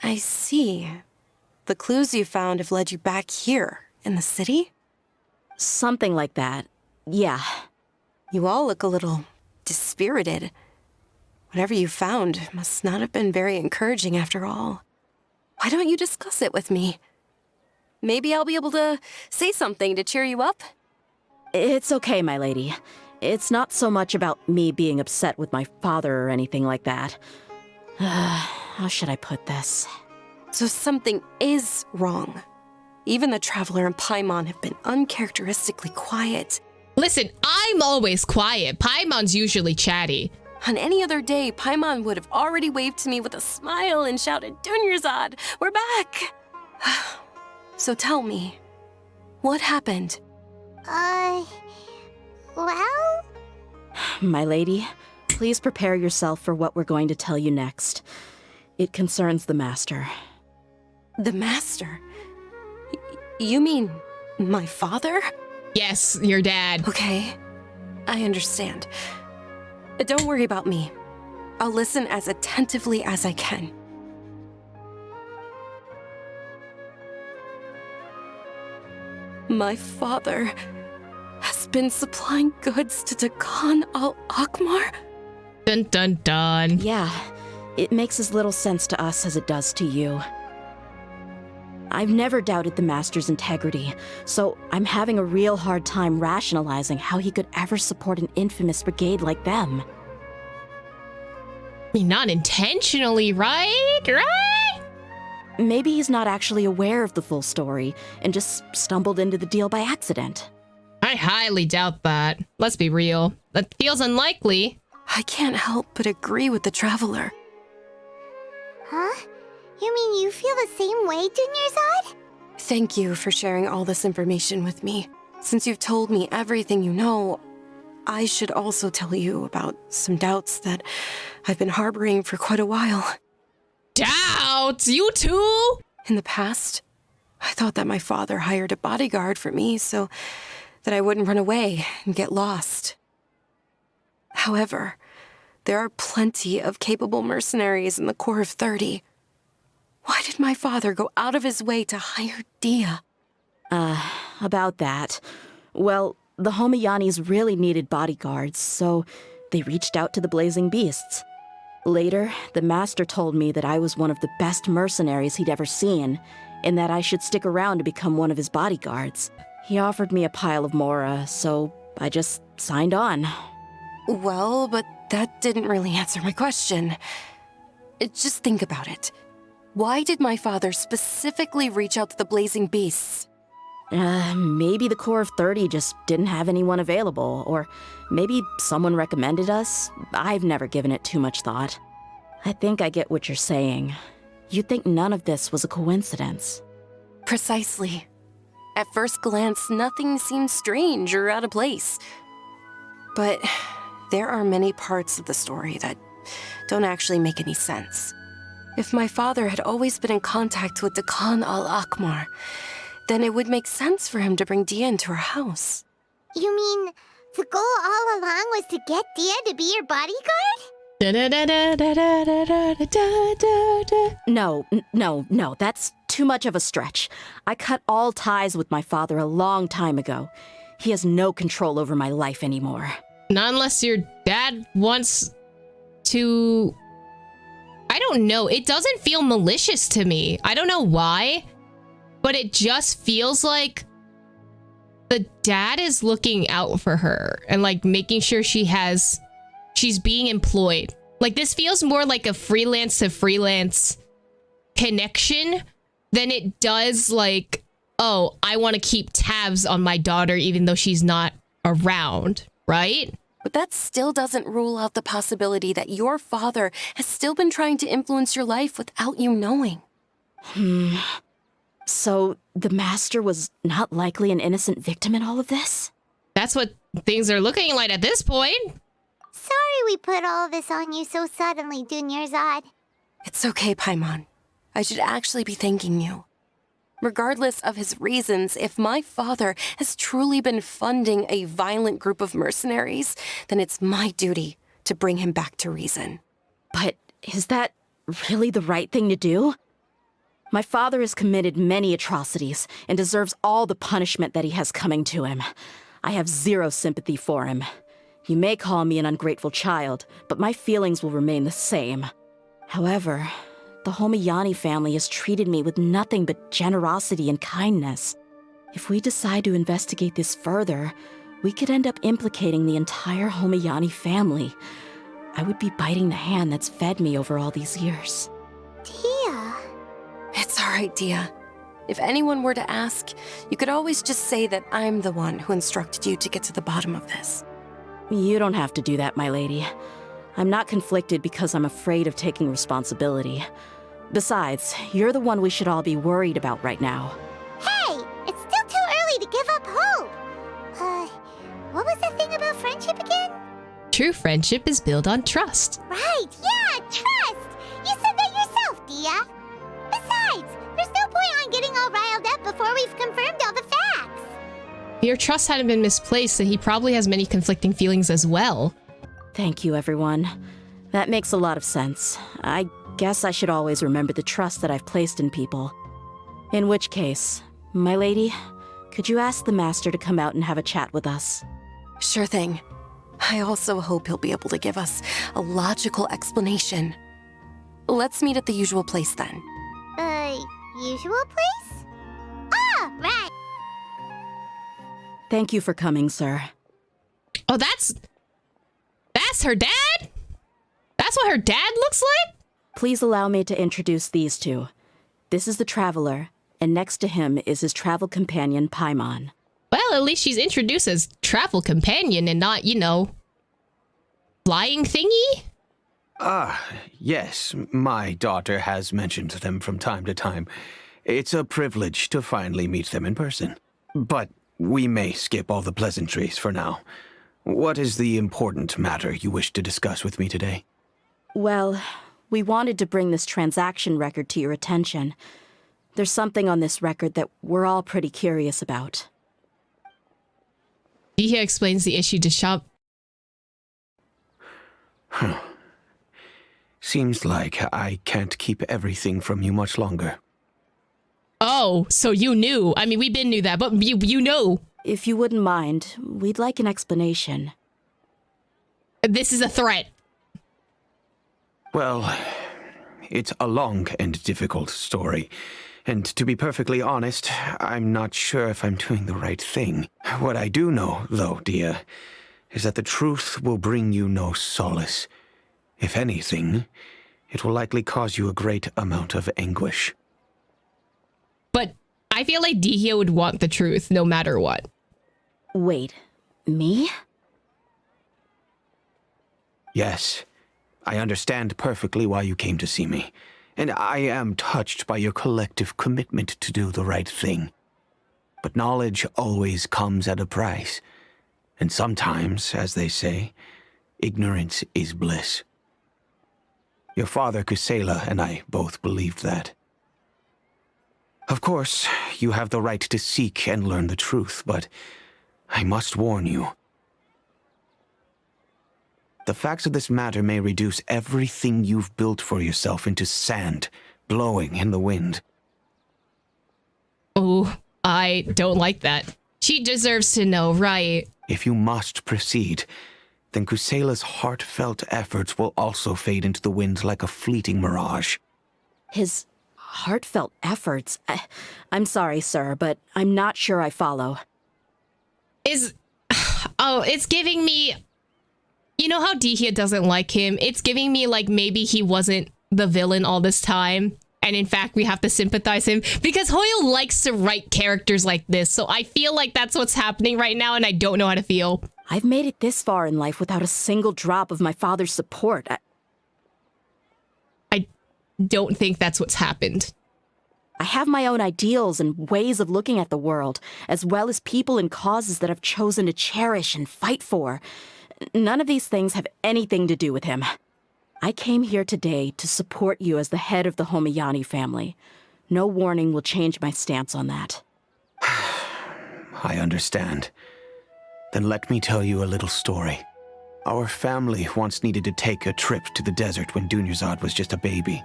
I see. The clues you found have led you back here, in the city? Something like that. Yeah. You all look a little dispirited. Whatever you found must not have been very encouraging after all. Why don't you discuss it with me? Maybe I'll be able to say something to cheer you up? It's okay, my lady. It's not so much about me being upset with my father or anything like that. How should I put this? So something is wrong. Even the Traveler and Paimon have been uncharacteristically quiet. Listen, I'm always quiet. Paimon's usually chatty. On any other day, Paimon would have already waved to me with a smile and shouted, Dunyarzad, we're back! So tell me, what happened? Well? My lady, please prepare yourself for what we're going to tell you next. It concerns the Master. The Master? You mean my father? Yes, your dad. Okay, I understand. Don't worry about me. I'll listen as attentively as I can. My father has been supplying goods to Dakan al-Akmar? Dun dun dun. Yeah, it makes as little sense to us as it does to you. I've never doubted the Master's integrity, so I'm having a real hard time rationalizing how he could ever support an infamous brigade like them. I mean, not intentionally, right? Right? Maybe he's not actually aware of the full story and just stumbled into the deal by accident. I highly doubt that. Let's be real. That feels unlikely. I can't help but agree with the Traveler. Huh? You mean you feel the same way, Dunyarzad? Thank you for sharing all this information with me. Since you've told me everything you know, I should also tell you about some doubts that I've been harboring for quite a while. Doubts? You too? In the past, I thought that my father hired a bodyguard for me so that I wouldn't run away and get lost. However, there are plenty of capable mercenaries in the Corps of 30. Why did my father go out of his way to hire Dehya? About that. Well, the Homayanis really needed bodyguards, so they reached out to the Blazing Beasts. Later, the Master told me that I was one of the best mercenaries he'd ever seen, and that I should stick around to become one of his bodyguards. He offered me a pile of mora, so I just signed on. Well, but that didn't really answer my question. Just think about it. Why did my father specifically reach out to the Blazing Beasts? Maybe the Corps of 30 just didn't have anyone available, or maybe someone recommended us. I've never given it too much thought. I think I get what you're saying. You'd think none of this was a coincidence. Precisely. At first glance, nothing seems strange or out of place. But there are many parts of the story that don't actually make any sense. If my father had always been in contact with Dakan al-Akmar, then it would make sense for him to bring Dehya into our house. You mean the goal all along was to get Dehya to be your bodyguard? No, that's too much of a stretch. I cut all ties with my father a long time ago. He has no control over my life anymore. Not unless your dad wants to... I don't know. It doesn't feel malicious to me. I don't know why, but it just feels like the dad is looking out for her and like making sure she's being employed. Like this feels more like a freelance to freelance connection than it does like, oh, I want to keep tabs on my daughter even though she's not around, right? But that still doesn't rule out the possibility that your father has still been trying to influence your life without you knowing. So, the Master was not likely an innocent victim in all of this? That's what things are looking like at this point. Sorry we put all of this on you so suddenly, Dunyarzad. It's okay, Paimon. I should actually be thanking you. Regardless of his reasons, if my father has truly been funding a violent group of mercenaries, then it's my duty to bring him back to reason. But is that really the right thing to do? My father has committed many atrocities and deserves all the punishment that he has coming to him. I have zero sympathy for him. You may call me an ungrateful child, but my feelings will remain the same. However, the Homiyani family has treated me with nothing but generosity and kindness. If we decide to investigate this further, we could end up implicating the entire Homiyani family. I would be biting the hand that's fed me over all these years. Dehya. It's all right, Dehya. If anyone were to ask, you could always just say that I'm the one who instructed you to get to the bottom of this. You don't have to do that, my lady. I'm not conflicted because I'm afraid of taking responsibility. Besides, you're the one we should all be worried about right now. Hey, it's still too early to give up hope. What was the thing about friendship again? True friendship is built on trust. Right, yeah, trust! You said that yourself, Dehya. Besides, there's no point on getting all riled up before we've confirmed all the facts. If your trust hadn't been misplaced, then he probably has many conflicting feelings as well. Thank you, everyone. That makes a lot of sense. I guess I should always remember the trust that I've placed in people. In which case, my lady, could you ask the Master to come out and have a chat with us? Sure thing. I also hope he'll be able to give us a logical explanation. Let's meet at the usual place then. Usual place? Ah, right. Thank you for coming, sir. Oh, that's her dad? That's what her dad looks like? Please allow me to introduce these two. This is the Traveler, and next to him is his travel companion, Paimon. Well, at least she's introduced as travel companion and not, flying thingy? Yes, my daughter has mentioned them from time to time. It's a privilege to finally meet them in person. But we may skip all the pleasantries for now. What is the important matter you wish to discuss with me today? Well, we wanted to bring this transaction record to your attention. There's something on this record that we're all pretty curious about. Dehya explains the issue to Shop. Seems like I can't keep everything from you much longer. Oh, so you knew. I mean, we been knew that, but you know. If you wouldn't mind, we'd like an explanation. This is a threat. Well, it's a long and difficult story. And to be perfectly honest, I'm not sure if I'm doing the right thing. What I do know, though, Dehya, is that the truth will bring you no solace. If anything, it will likely cause you a great amount of anguish. But I feel like Dehya would want the truth no matter what. Wait, me? Yes, I understand perfectly why you came to see me. And I am touched by your collective commitment to do the right thing. But knowledge always comes at a price. And sometimes, as they say, ignorance is bliss. Your father, Kusela, and I both believed that. Of course, you have the right to seek and learn the truth, but I must warn you. The facts of this matter may reduce everything you've built for yourself into sand, blowing in the wind. Oh, I don't like that. She deserves to know, right? If you must proceed, then Kusela's heartfelt efforts will also fade into the wind like a fleeting mirage. His heartfelt efforts? I'm sorry, sir, but I'm not sure I follow. It's giving me... You know how Dehya doesn't like him? It's giving me like maybe he wasn't the villain all this time. And in fact, we have to sympathize him because Hoyle likes to write characters like this. So I feel like that's what's happening right now and I don't know how to feel. I've made it this far in life without a single drop of my father's support. I don't think that's what's happened. I have my own ideals and ways of looking at the world, as well as people and causes that I've chosen to cherish and fight for. None of these things have anything to do with him. I came here today to support you as the head of the Homayani family. No warning will change my stance on that. I understand. Then let me tell you a little story. Our family once needed to take a trip to the desert when Dunyarzad was just a baby.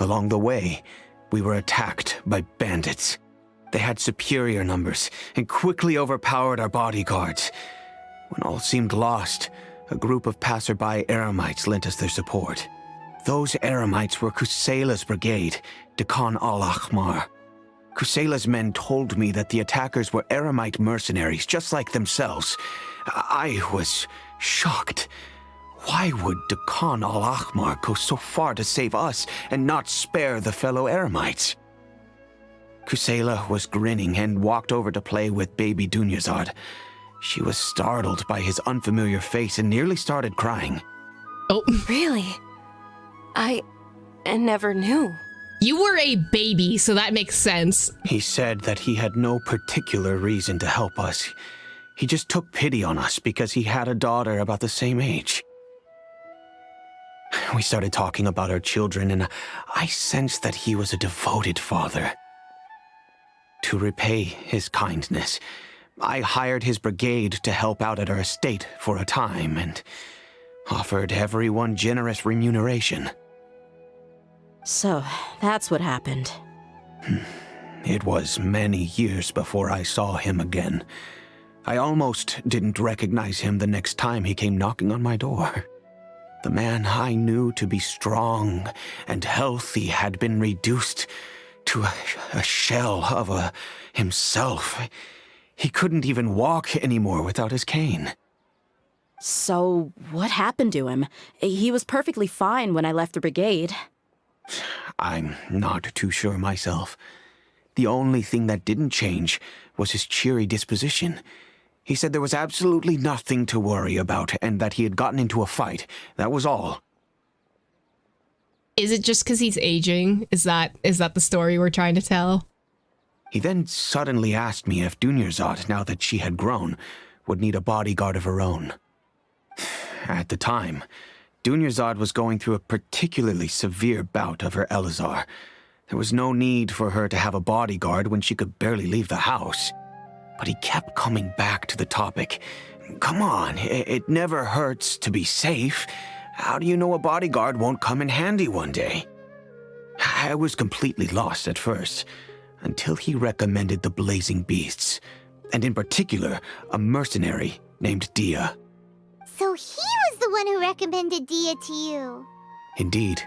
Along the way, we were attacked by bandits. They had superior numbers and quickly overpowered our bodyguards. When all seemed lost, a group of passerby Eremites lent us their support. Those Eremites were Kusela's brigade, Dehya al-Ahmar. Kusela's men told me that the attackers were Eremite mercenaries, just like themselves. I was shocked. Why would Dehya al-Ahmar go so far to save us and not spare the fellow Eremites? Kusela was grinning and walked over to play with baby Dunyarzad. She was startled by his unfamiliar face and nearly started crying. Oh, Really? I never knew. you were a baby, so that makes sense. He said that he had no particular reason to help us. He just took pity on us because he had a daughter about the same age. We started talking about our children, and I sensed that he was a devoted father. To repay his kindness, I hired his brigade to help out at our estate for a time and offered everyone generous remuneration. So, that's what happened. It was many years before I saw him again. I almost didn't recognize him the next time he came knocking on my door. The man I knew to be strong and healthy had been reduced to a shell of himself. He couldn't even walk anymore without his cane. So, what happened to him? He was perfectly fine when I left the brigade. I'm not too sure myself. The only thing that didn't change was his cheery disposition. He said there was absolutely nothing to worry about and that he had gotten into a fight. That was all. Is it just because he's aging? Is that the story we're trying to tell? He then suddenly asked me if Dunyarzad, now that she had grown, would need a bodyguard of her own. At the time, Dunyarzad was going through a particularly severe bout of her Elazar. There was no need for her to have a bodyguard when she could barely leave the house. But he kept coming back to the topic. Come on, it never hurts to be safe. How do you know a bodyguard won't come in handy one day? I was completely lost at first, until he recommended the Blazing Beasts, and in particular, a mercenary named Dehya. So he was the one who recommended Dehya to you. Indeed.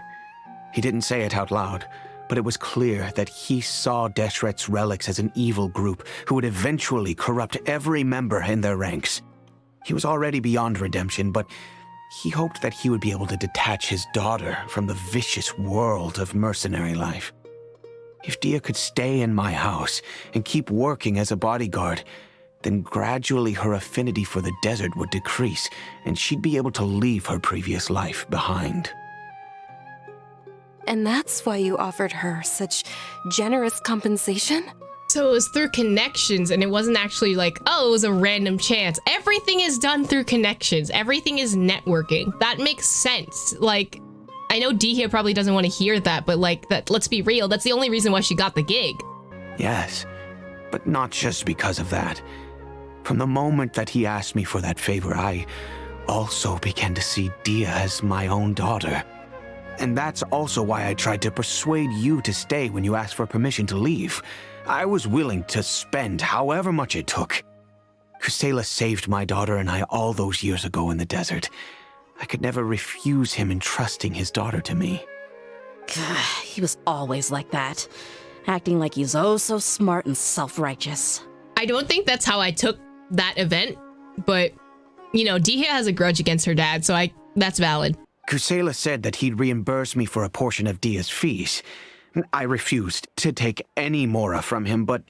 He didn't say it out loud, but it was clear that he saw Deshret's relics as an evil group who would eventually corrupt every member in their ranks. He was already beyond redemption, but he hoped that he would be able to detach his daughter from the vicious world of mercenary life. If Dehya could stay in my house and keep working as a bodyguard, then gradually her affinity for the desert would decrease, and she'd be able to leave her previous life behind. And that's why you offered her such generous compensation? So it was through connections, and it wasn't actually like, oh, it was a random chance. Everything is done through connections. Everything is networking. That makes sense. Like, I know Dehya probably doesn't want to hear that, but like, that. Let's be real, that's the only reason why she got the gig. Yes, but not just because of that. From the moment that he asked me for that favor, I also began to see Dehya as my own daughter. And that's also why I tried to persuade you to stay when you asked for permission to leave. I was willing to spend however much it took. Kusela saved my daughter and I all those years ago in the desert. I could never refuse him entrusting his daughter to me. He was always like that, acting like he's oh so smart and self-righteous. I don't think that's how I took that event, but, you know, Dehya has a grudge against her dad, so that's valid. Kusela said that he'd reimburse me for a portion of Dehya's fees. I refused to take any mora from him, but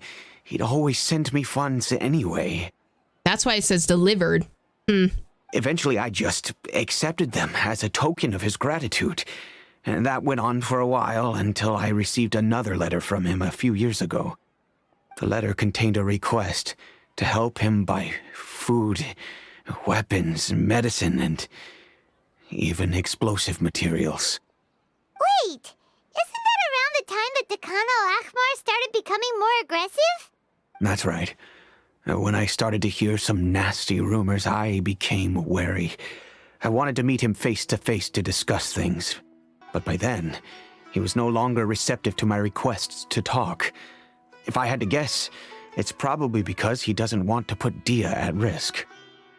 he'd always sent me funds anyway. That's why it says delivered. Eventually, I just accepted them as a token of his gratitude. And that went on for a while until I received another letter from him a few years ago. The letter contained a request to help him buy food, weapons, medicine, and even explosive materials. Wait! Isn't that around the time that Dekano Akhmar started becoming more aggressive? That's right. When I started to hear some nasty rumors, I became wary. I wanted to meet him face to face to discuss things. But by then, he was no longer receptive to my requests to talk. If I had to guess, it's probably because he doesn't want to put Dehya at risk.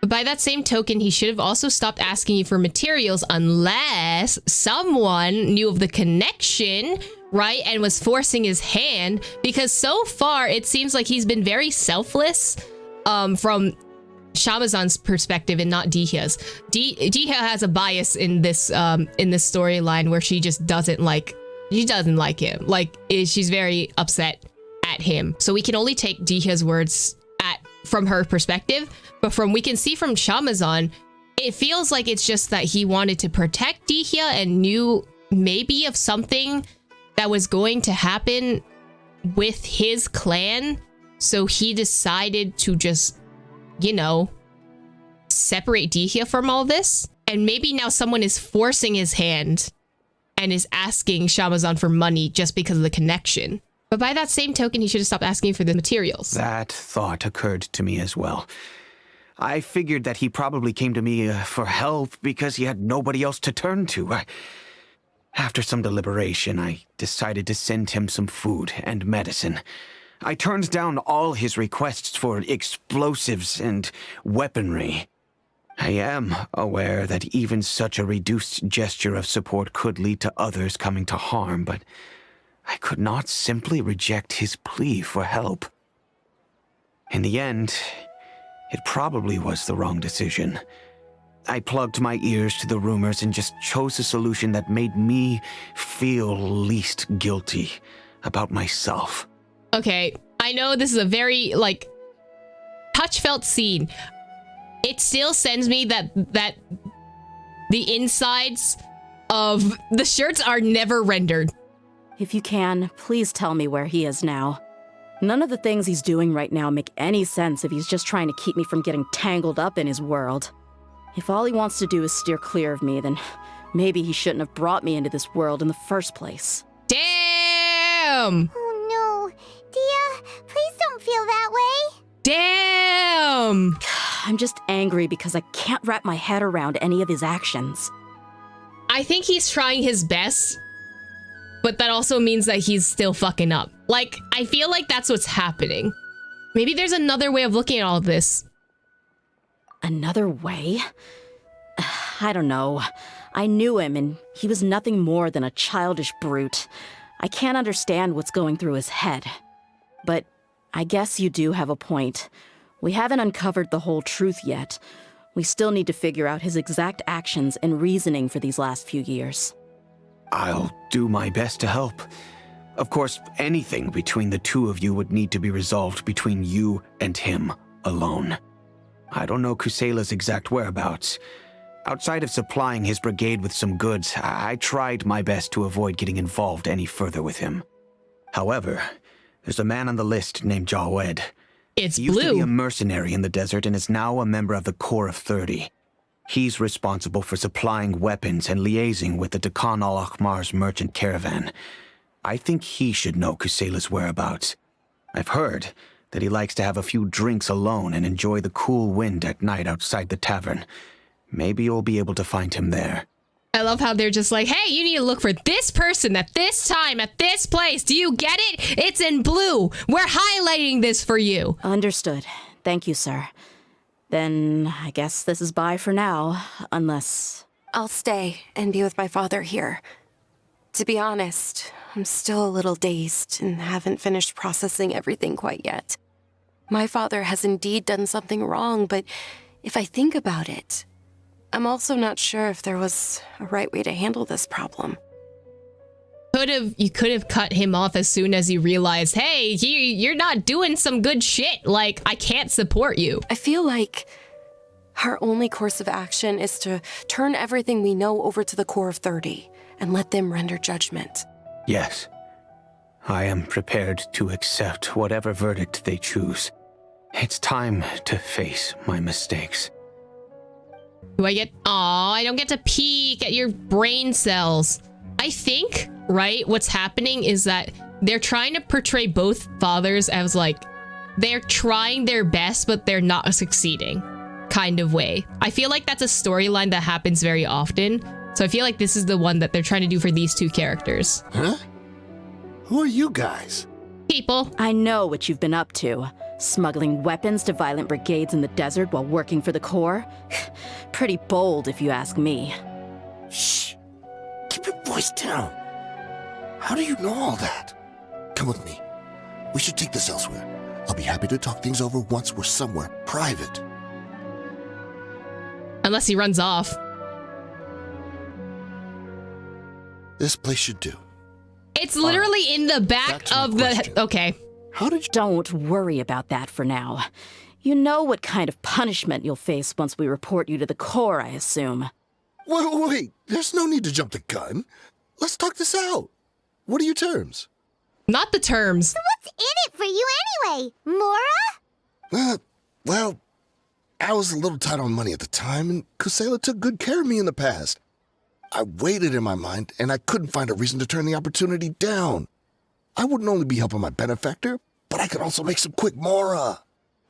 But by that same token, he should have also stopped asking you for materials unless someone knew of the connection, right, and was forcing his hand, because so far it seems like he's been very selfless from Shamazan's perspective and not Dehya's. Dehya has a bias in this storyline where she just doesn't like him. She's very upset at him. So we can only take Dehya's words from her perspective, but we can see from Shamazan, it feels like it's just that he wanted to protect Dehya and knew maybe of something that was going to happen with his clan, so he decided to just, separate Dehya from all this. And maybe now someone is forcing his hand and is asking Shamazan for money just because of the connection. But by that same token, he should have stopped asking for the materials. That thought occurred to me as well. I figured that he probably came to me for help because he had nobody else to turn to. After some deliberation, I decided to send him some food and medicine. I turned down all his requests for explosives and weaponry. I am aware that even such a reduced gesture of support could lead to others coming to harm, but I could not simply reject his plea for help. In the end, it probably was the wrong decision. I plugged my ears to the rumors and just chose a solution that made me feel least guilty about myself. Okay, I know this is a very, touch-felt scene. It still sends me that the insides of the shirts are never rendered. If you can, please tell me where he is now. None of the things he's doing right now make any sense if he's just trying to keep me from getting tangled up in his world. If all he wants to do is steer clear of me, then maybe he shouldn't have brought me into this world in the first place. Damn! Oh no. Dehya, please don't feel that way. Damn! I'm just angry because I can't wrap my head around any of his actions. I think he's trying his best, but that also means that he's still fucking up. I feel like that's what's happening. Maybe there's another way of looking at all of this. Another way? I don't know. I knew him, and he was nothing more than a childish brute. I can't understand what's going through his head. But I guess you do have a point. We haven't uncovered the whole truth yet. We still need to figure out his exact actions and reasoning for these last few years. I'll do my best to help. Of course, anything between the two of you would need to be resolved between you and him alone. I don't know Kusela's exact whereabouts. Outside of supplying his brigade with some goods, I tried my best to avoid getting involved any further with him. However, there's a man on the list named Jawed. It's He used to be a Blue. mercenary in the desert and is now a member of the Corps of 30. He's responsible for supplying weapons and liaising with the Dekhan al-Akhmar's merchant caravan. I think he should know Kusela's whereabouts. I've heard that he likes to have a few drinks alone and enjoy the cool wind at night outside the tavern. Maybe you'll be able to find him there. I love how they're just like, hey, you need to look for this person at this time, at this place. Do you get it? It's in blue. We're highlighting this for you. Understood. Thank you, sir. Then I guess this is bye for now, unless... I'll stay and be with my father here. To be honest, I'm still a little dazed and haven't finished processing everything quite yet. My father has indeed done something wrong, but if I think about it, I'm also not sure if there was a right way to handle this problem. You could have cut him off as soon as you realized, hey, you're not doing some good shit. I can't support you. I feel like Our only course of action is to turn everything we know over to the core of 30 and let them render judgment. Yes. I am prepared to accept whatever verdict they choose. It's time to face my mistakes. Do I get... Aw, I don't get to peek at your brain cells. I think, right, what's happening is that they're trying to portray both fathers as, like, they're trying their best, but they're not succeeding kind of way. I feel like that's a storyline that happens very often. So I feel like this is the one that they're trying to do for these two characters. Huh? Who are you guys? People. I know what you've been up to. Smuggling weapons to violent brigades in the desert while working for the Corps? Pretty bold, if you ask me. Shh. Keep your voice down. How do you know all that? Come with me. We should take this elsewhere. I'll be happy to talk things over once we're somewhere private. Unless he runs off. This place should do. It's literally in the back of the... question. Okay. How did you... Don't worry about that for now. You know what kind of punishment you'll face once we report you to the Corps, I assume. Wait. There's no need to jump the gun. Let's talk this out. What are your terms? Not the terms. What's in it for you anyway, Mora? Well, I was a little tight on money at the time, and Kusela took good care of me in the past. I weighed it in my mind, and I couldn't find a reason to turn the opportunity down. I wouldn't only be helping my benefactor, but I could also make some quick Mora.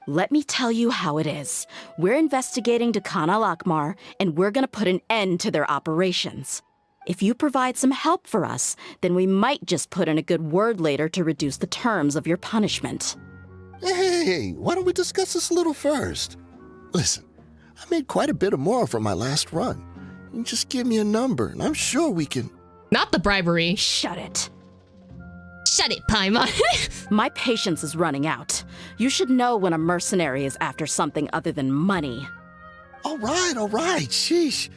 Let me tell you how it is. We're investigating Dehya Al-Akmar, and we're gonna put an end to their operations. If you provide some help for us, then we might just put in a good word later to reduce the terms of your punishment. Hey, why don't we discuss this a little first? Listen, I made quite a bit of Mora from my last run. You just give me a number, and I'm sure we can... Not the bribery. Shut it. Shut it, Paimon. My patience is running out. You should know when a mercenary is after something other than money. All right, sheesh.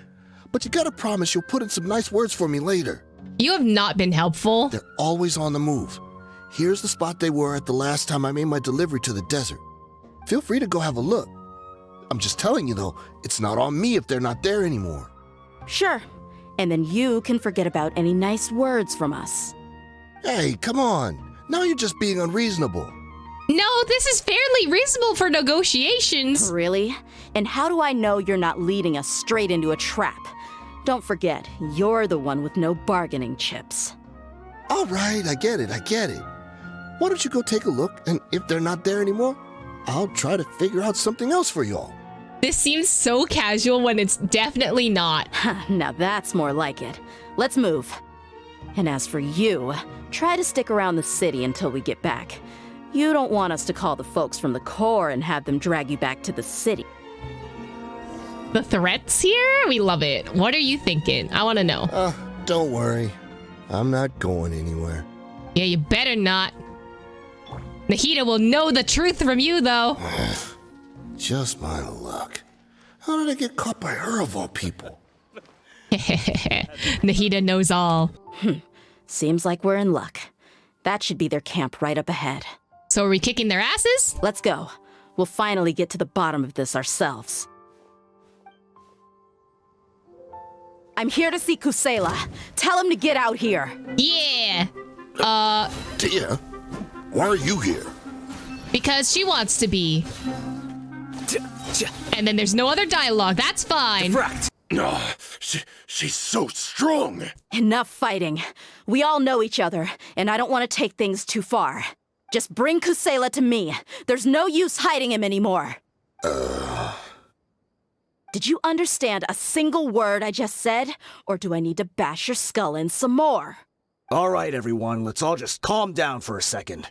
But you gotta promise you'll put in some nice words for me later. You have not been helpful. They're always on the move. Here's the spot they were at the last time I made my delivery to the desert. Feel free to go have a look. I'm just telling you, though, it's not on me if they're not there anymore. Sure. And then you can forget about any nice words from us. Hey, come on. Now you're just being unreasonable. No, this is fairly reasonable for negotiations. Really? And how do I know you're not leading us straight into a trap? Don't forget, you're the one with no bargaining chips. All right, I get it. Why don't you go take a look, and if they're not there anymore, I'll try to figure out something else for y'all. This seems so casual when it's definitely not. Now that's more like it. Let's move. And as for you, try to stick around the city until we get back. You don't want us to call the folks from the Corps and have them drag you back to the city. The threats here? We love it. What are you thinking? I want to know. Don't worry. I'm not going anywhere. Yeah, you better not. Nahida will know the truth from you, though. Just my luck. How did I get caught by her of all people? Nahida knows all. Seems like we're in luck. That should be their camp right up ahead. So are we kicking their asses? Let's go. We'll finally get to the bottom of this ourselves. I'm here to see Kusela. Tell him to get out here. Yeah. Dehya, why are you here? Because she wants to be. And then there's no other dialogue. That's fine. Oh, she's so strong. Enough fighting. We all know each other, and I don't want to take things too far. Just bring Kusela to me. There's no use hiding him anymore. Did you understand a single word I just said? Or do I need to bash your skull in some more? All right, everyone, let's all just calm down for a second.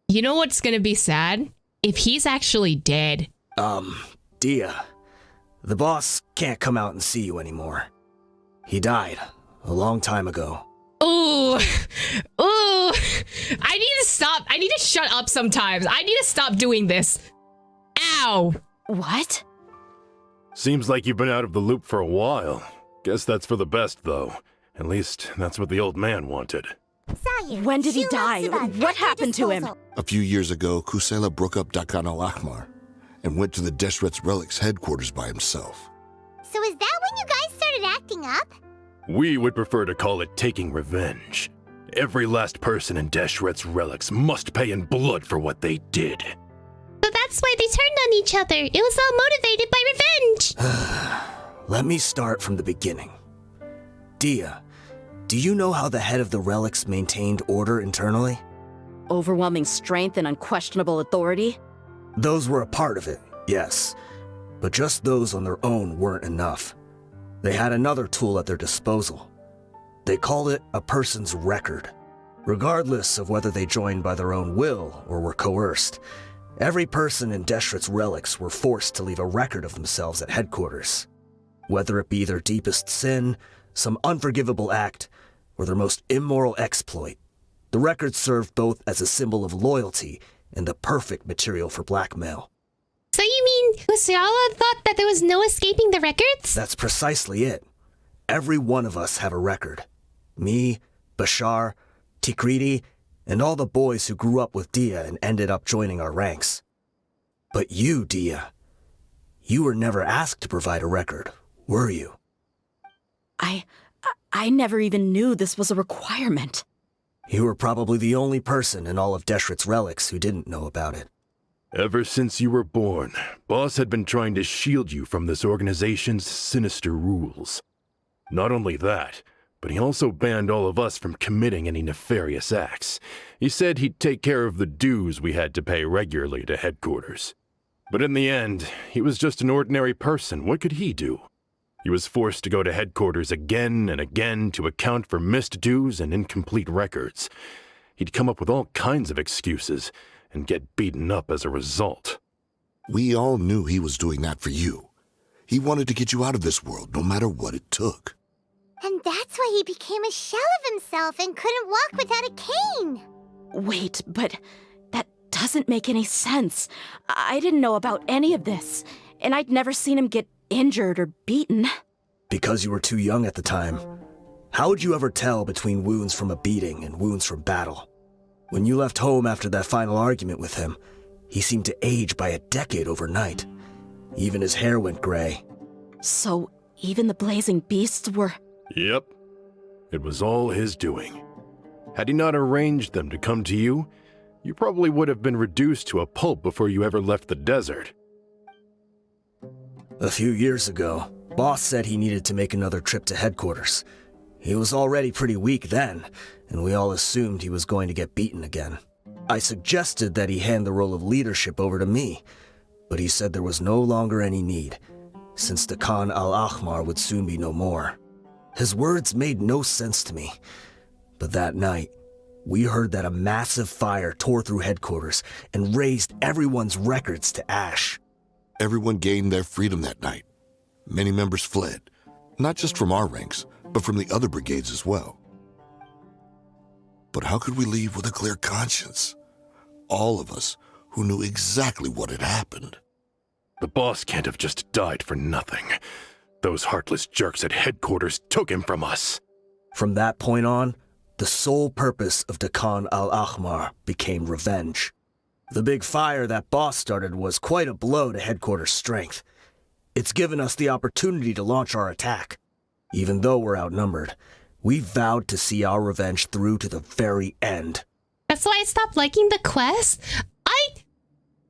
You know what's gonna be sad? If he's actually dead. Dehya, the boss can't come out and see you anymore. He died a long time ago. Ooh. I need to stop. I need to shut up sometimes. I need to stop doing this. Ow. What? Seems like you've been out of the loop for a while. Guess that's for the best, though. At least, that's what the old man wanted. When did he die? What happened to him? A few years ago, Kusela broke up Dehya Al-Akmar. and went to the Deshret's Relics headquarters by himself. So is that when you guys started acting up? We would prefer to call it taking revenge. Every last person in Deshret's Relics must pay in blood for what they did. So that's why they turned on each other. It was all motivated by revenge. Let me start from the beginning. Dehya, do you know how the head of the relics maintained order internally? Overwhelming strength and unquestionable authority? Those were a part of it, yes. But just those on their own weren't enough. They had another tool at their disposal. They called it a person's record. Regardless of whether they joined by their own will or were coerced, every person in Deshret's Relics were forced to leave a record of themselves at headquarters. Whether it be their deepest sin, some unforgivable act, or their most immoral exploit, the record served both as a symbol of loyalty and the perfect material for blackmail. So you mean Usuyala thought that there was no escaping the records? That's precisely it. Every one of us have a record. Me, Bashar, Tikriti, and all the boys who grew up with Dehya and ended up joining our ranks. But you, Dehya, you were never asked to provide a record, were you? I never even knew this was a requirement. You were probably the only person in all of Deshret's Relics who didn't know about it. Ever since you were born, Boss had been trying to shield you from this organization's sinister rules. Not only that, but he also banned all of us from committing any nefarious acts. He said he'd take care of the dues we had to pay regularly to headquarters. But in the end, he was just an ordinary person. What could he do? He was forced to go to headquarters again and again to account for missed dues and incomplete records. He'd come up with all kinds of excuses and get beaten up as a result. We all knew he was doing that for you. He wanted to get you out of this world, no matter what it took. And that's why he became a shell of himself and couldn't walk without a cane. Wait, but that doesn't make any sense. I didn't know about any of this, and I'd never seen him get injured or beaten. Because you were too young at the time. How would you ever tell between wounds from a beating and wounds from battle? When you left home after that final argument with him, he seemed to age by a decade overnight. Even his hair went gray. So even the blazing beasts were... Yep. It was all his doing. Had he not arranged them to come to you, you probably would have been reduced to a pulp before you ever left the desert. A few years ago, Boss said he needed to make another trip to headquarters. He was already pretty weak then, and we all assumed he was going to get beaten again. I suggested that he hand the role of leadership over to me, but he said there was no longer any need, since the Khan al-Ahmar would soon be no more. His words made no sense to me, but that night, we heard that a massive fire tore through headquarters and razed everyone's records to ash. Everyone gained their freedom that night. Many members fled, not just from our ranks, but from the other brigades as well. But how could we leave with a clear conscience? All of us who knew exactly what had happened. The boss can't have just died for nothing. Those heartless jerks at headquarters took him from us. From that point on, the sole purpose of the Khan al-Ahmar became revenge. The big fire that Boss started was quite a blow to headquarters' strength. It's given us the opportunity to launch our attack. Even though we're outnumbered, we vowed to see our revenge through to the very end. That's why I stopped liking the quest.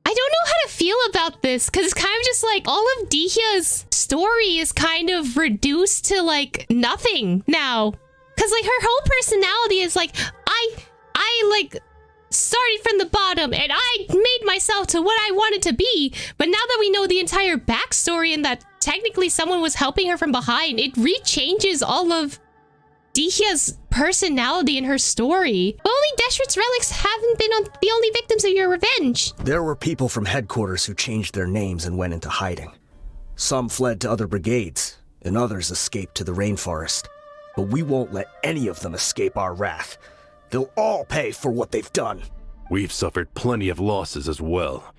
I don't know how to feel about this, because it's kind of just like all of Dehya's story is kind of reduced to like nothing now. Because like her whole personality is like, I like started from the bottom and I made myself to what I wanted to be. But now that we know the entire backstory and that technically someone was helping her from behind, it rechanges all of Dehya's personality and her story. But only Deshret's relics haven't been the only victims of your revenge. There were people from headquarters who changed their names and went into hiding. Some fled to other brigades, and others escaped to the rainforest. But we won't let any of them escape our wrath. They'll all pay for what they've done. We've suffered plenty of losses as well.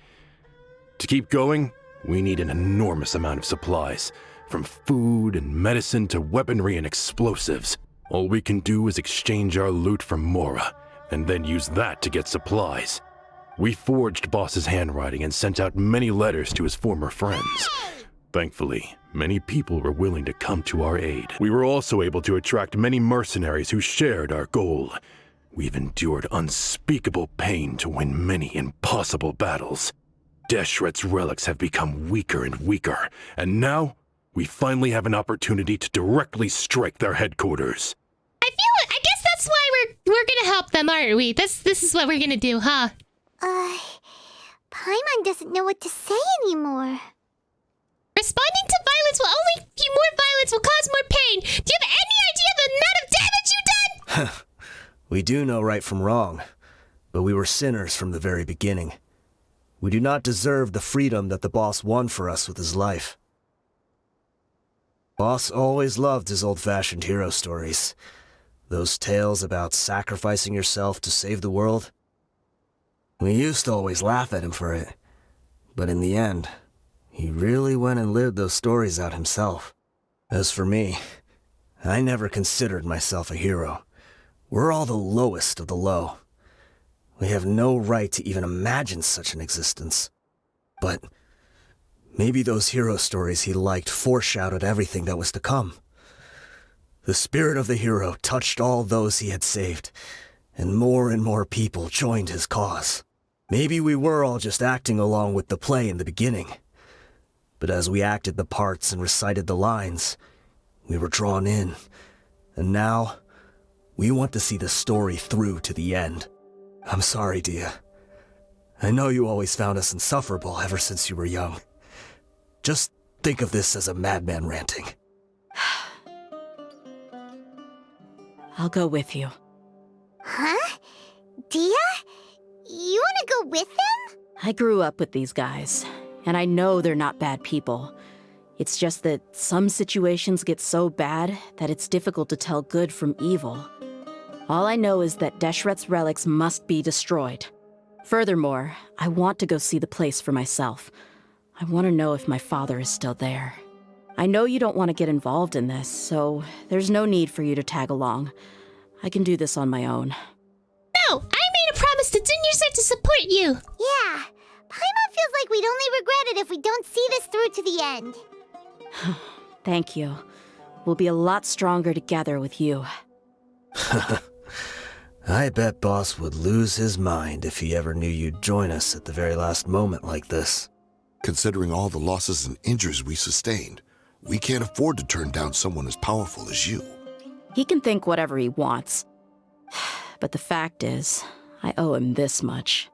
To keep going, we need an enormous amount of supplies, from food and medicine to weaponry and explosives. All we can do is exchange our loot from Mora, and then use that to get supplies. We forged Boss's handwriting and sent out many letters to his former friends. Thankfully, many people were willing to come to our aid. We were also able to attract many mercenaries who shared our goal. We've endured unspeakable pain to win many impossible battles. Deshret's relics have become weaker and weaker, and now we finally have an opportunity to directly strike their headquarters. I guess that's why we're gonna help them, aren't we? This is what we're gonna do, huh? Paimon doesn't know what to say anymore. Responding to violence will only be more violence, will cause more pain. Do you have any idea of the amount of damage you've done? We do know right from wrong, but we were sinners from the very beginning. We do not deserve the freedom that the boss won for us with his life. Boss always loved his old-fashioned hero stories. Those tales about sacrificing yourself to save the world. We used to always laugh at him for it, but in the end, he really went and lived those stories out himself. As for me, I never considered myself a hero. We're all the lowest of the low. We have no right to even imagine such an existence. But maybe those hero stories he liked foreshadowed everything that was to come. The spirit of the hero touched all those he had saved, and more people joined his cause. Maybe we were all just acting along with the play in the beginning. But as we acted the parts and recited the lines, we were drawn in. And now, we want to see the story through to the end. I'm sorry, Dehya. I know you always found us insufferable ever since you were young. Just think of this as a madman ranting. I'll go with you. Huh? Dehya? You wanna go with them? I grew up with these guys, and I know they're not bad people. It's just that some situations get so bad that it's difficult to tell good from evil. All I know is that Deshret's relics must be destroyed. Furthermore, I want to go see the place for myself. I want to know if my father is still there. I know you don't want to get involved in this, so there's no need for you to tag along. I can do this on my own. No, I made a promise to Dunyarsar to support you. Yeah. Paimon feels like we'd only regret it if we don't see this through to the end. Thank you. We'll be a lot stronger together with you. I bet Boss would lose his mind if he ever knew you'd join us at the very last moment like this. Considering all the losses and injuries we sustained, we can't afford to turn down someone as powerful as you. He can think whatever he wants. But the fact is, I owe him this much.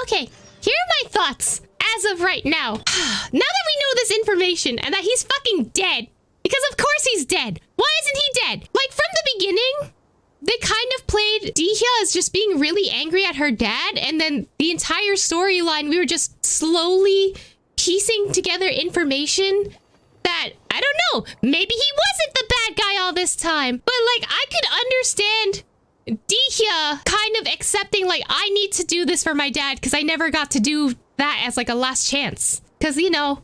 Okay, here are my thoughts as of right now. Now that we know this information and that he's fucking dead, because of course he's dead. Why isn't he dead? Like, from the beginning, they kind of played Dehya as just being really angry at her dad, and then the entire storyline, we were just slowly piecing together information that, I don't know, maybe he wasn't the bad guy all this time. But, like, I could understand Dehya kind of accepting, like, I need to do this for my dad because I never got to do that as, like, a last chance. Because, you know,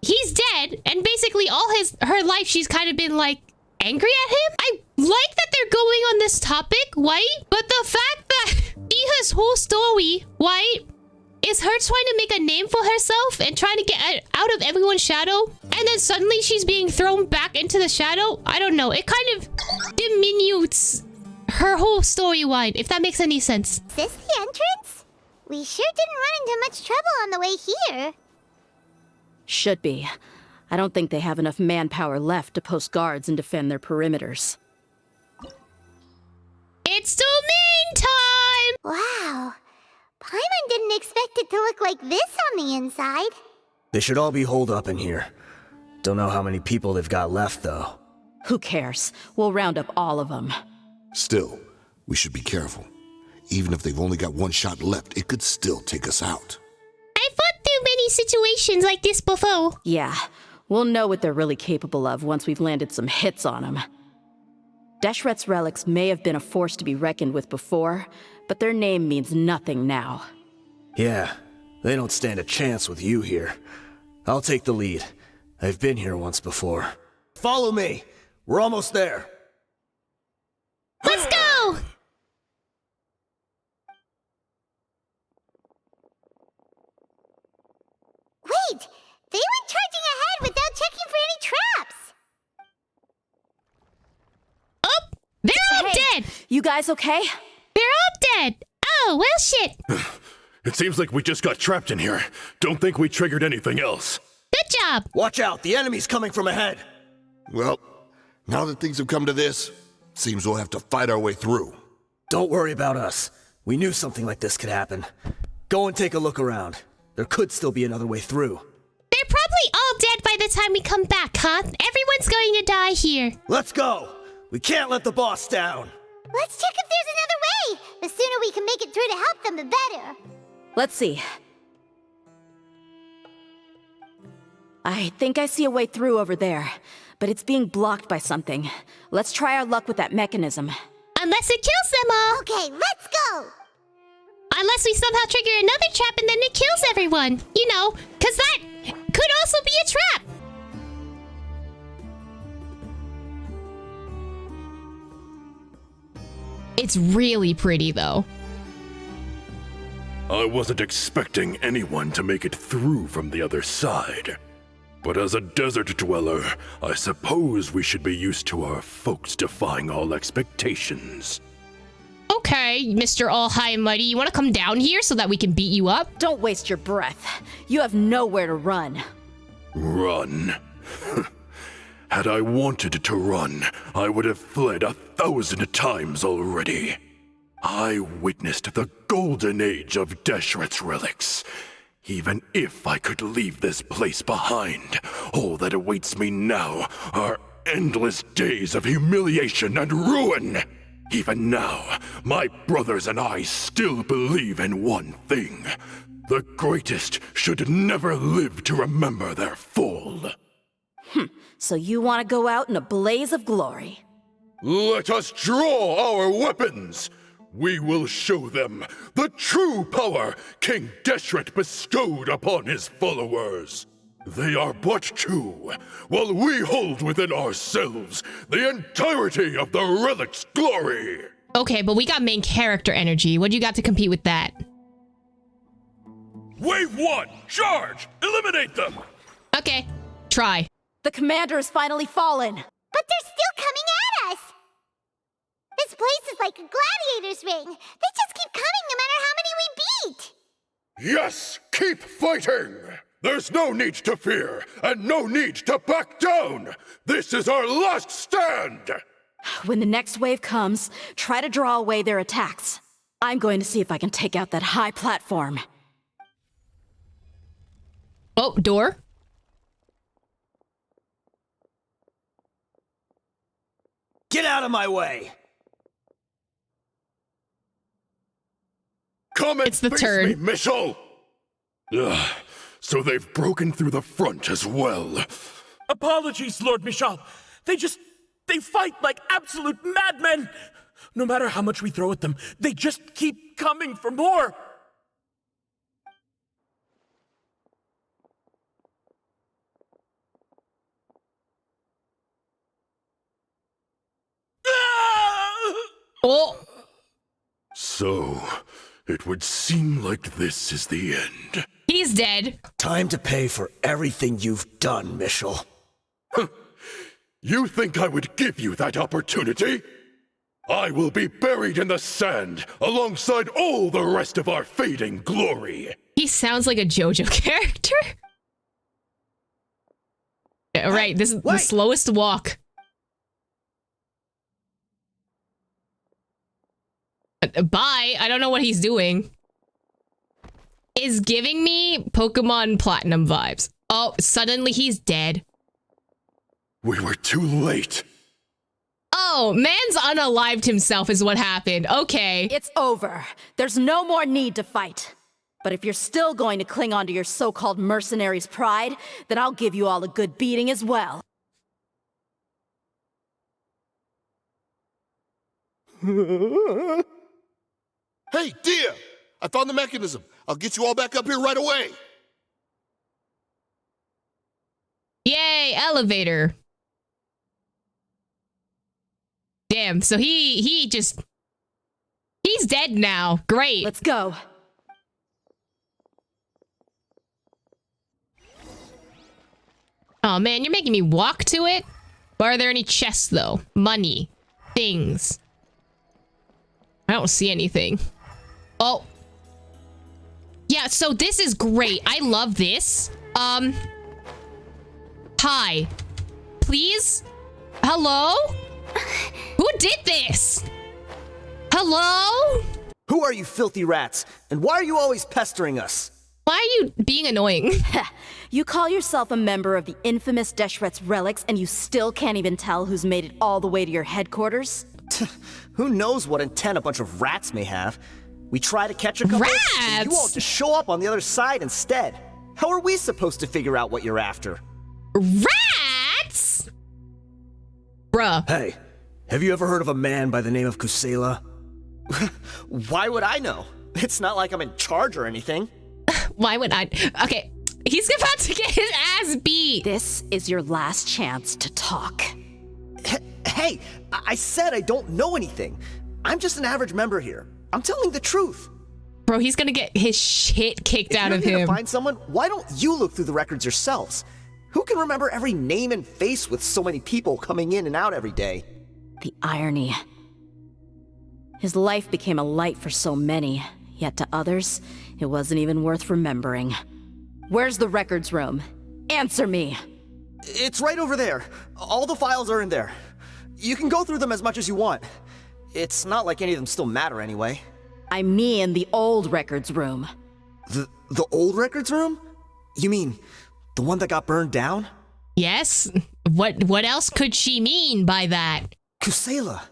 he's dead, and basically all her life she's kind of been, like, angry at him. I like that they're going on this topic, right? But the fact that Dehya's whole story, right, is her trying to make a name for herself and trying to get out of everyone's shadow, and then suddenly she's being thrown back into the shadow. I don't know. It kind of diminutes her whole storyline, if that makes any sense. Is this the entrance? We sure didn't run into much trouble on the way here. Should be. I don't think they have enough manpower left to post guards and defend their perimeters. It's domain time! Wow. Paimon didn't expect it to look like this on the inside. They should all be holed up in here. Don't know how many people they've got left, though. Who cares? We'll round up all of them. Still, we should be careful. Even if they've only got one shot left, it could still take us out. I fought through many situations like this before. Yeah, we'll know what they're really capable of once we've landed some hits on them. Deshret's relics may have been a force to be reckoned with before, but their name means nothing now. Yeah, they don't stand a chance with you here. I'll take the lead. I've been here once before. Follow me! We're almost there! Let's go! You guys okay? They're all dead. Oh, well, shit. It seems like we just got trapped in here. Don't think we triggered anything else. Good job. Watch out, the enemy's coming from ahead. Well, now that things have come to this, seems we'll have to fight our way through. Don't worry about us. We knew something like this could happen. Go and take a look around. There could still be another way through. They're probably all dead by the time we come back, huh? Everyone's going to die here. Let's go! We can't let the boss down! Let's check if there's another way. The sooner we can make it through to help them, the better. Let's see. I think I see a way through over there, but it's being blocked by something. Let's try our luck with that mechanism. Unless it kills them all. Okay, let's go. Unless we somehow trigger another trap and then it kills everyone. You know, because that could also be a trap. It's really pretty, though. I wasn't expecting anyone to make it through from the other side. But as a desert dweller, I suppose we should be used to our folks defying all expectations. Okay, Mr. All High and Mighty, you want to come down here so that we can beat you up? Don't waste your breath. You have nowhere to run. Run? Had I wanted to run, I would have fled 1,000 times already. I witnessed the golden age of Deshret's relics. Even if I could leave this place behind, all that awaits me now are endless days of humiliation and ruin. Even now, my brothers and I still believe in one thing. The greatest should never live to remember their fall. So you want to go out in a blaze of glory? Let us draw our weapons! We will show them the true power King Deshret bestowed upon his followers. They are but two, while we hold within ourselves the entirety of the relic's glory. Okay, but we got main character energy. What do you got to compete with that? Wave 1, charge! Eliminate them! Okay, try. The commander has finally fallen. But they're still coming at us. This place is like a gladiator's ring. They just keep coming no matter how many we beat. Yes, keep fighting! There's no need to fear, and no need to back down! This is our last stand! When the next wave comes, try to draw away their attacks. I'm going to see if I can take out that high platform. Oh, door? Get out of my way! Come and It's the face turn. me, Mitchell! Ugh, so they've broken through the front as well. Apologies, Lord Michal. They fight like absolute madmen. No matter how much we throw at them, they just keep coming for more. Oh, So, it would seem like this is the end. he's dead. Time to pay for everything you've done, Mitchell. You think I would give you that opportunity? I will be buried in the sand alongside all the rest of our fading glory. He sounds like a JoJo character. Yeah, right, this is the slowest walk. Bye. I don't know what he's doing. Is giving me Pokemon Platinum vibes. Oh, suddenly he's dead. We were too late. Oh, man's unalived himself is what happened. Okay. It's over. There's no more need to fight. But if you're still going to cling on to your so-called mercenary's pride, then I'll give you all a good beating as well. Hey, Dehya! I found the mechanism. I'll get you all back up here right away. Yay, elevator. Damn, so he's dead now. Great. Let's go. Oh man, you're making me walk to it? But are there any chests though? Money. Things. I don't see anything. Oh. Yeah, so this is great. I love this. Hi. Please? Hello? Who did this? Hello? Who are you filthy rats? And why are you always pestering us? Why are you being annoying? You call yourself a member of the infamous Deshret's relics and you still can't even tell who's made it all the way to your headquarters? Who knows what intent a bunch of rats may have? We try to catch a couple, and you all just show up on the other side instead. How are we supposed to figure out what you're after? Rats? Bruh. Hey, have you ever heard of a man by the name of Kusela? Why would I know? It's not like I'm in charge or anything. Why would I? Okay, he's about to get his ass beat. This is your last chance to talk. Hey, I said I don't know anything. I'm just an average member here. I'm telling the truth. Bro, he's gonna get his shit kicked out of If you're him. gonna find someone, why don't you look through the records yourselves? Who can remember every name and face with so many people coming in and out every day? The irony. His life became a light for so many, yet to others, it wasn't even worth remembering. Where's the records room? Answer me. It's right over there. All the files are in there. You can go through them as much as you want. It's not like any of them still matter anyway. I mean the old records room. The old records room? You mean the one that got burned down? Yes. What else could she mean by that? Kusela.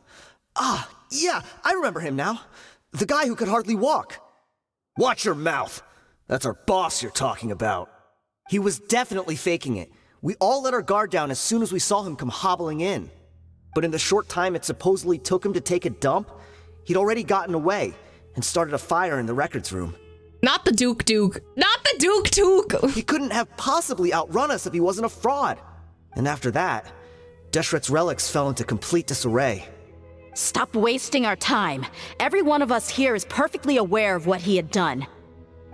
Ah, yeah, I remember him now. The guy who could hardly walk. Watch your mouth. That's our boss you're talking about. He was definitely faking it. We all let our guard down as soon as we saw him come hobbling in. But in the short time it supposedly took him to take a dump, he'd already gotten away and started a fire in the records room. Not the Duke. Not the Duke. He couldn't have possibly outrun us if he wasn't a fraud. And after that, Deshret's relics fell into complete disarray. Stop wasting our time. Every one of us here is perfectly aware of what he had done.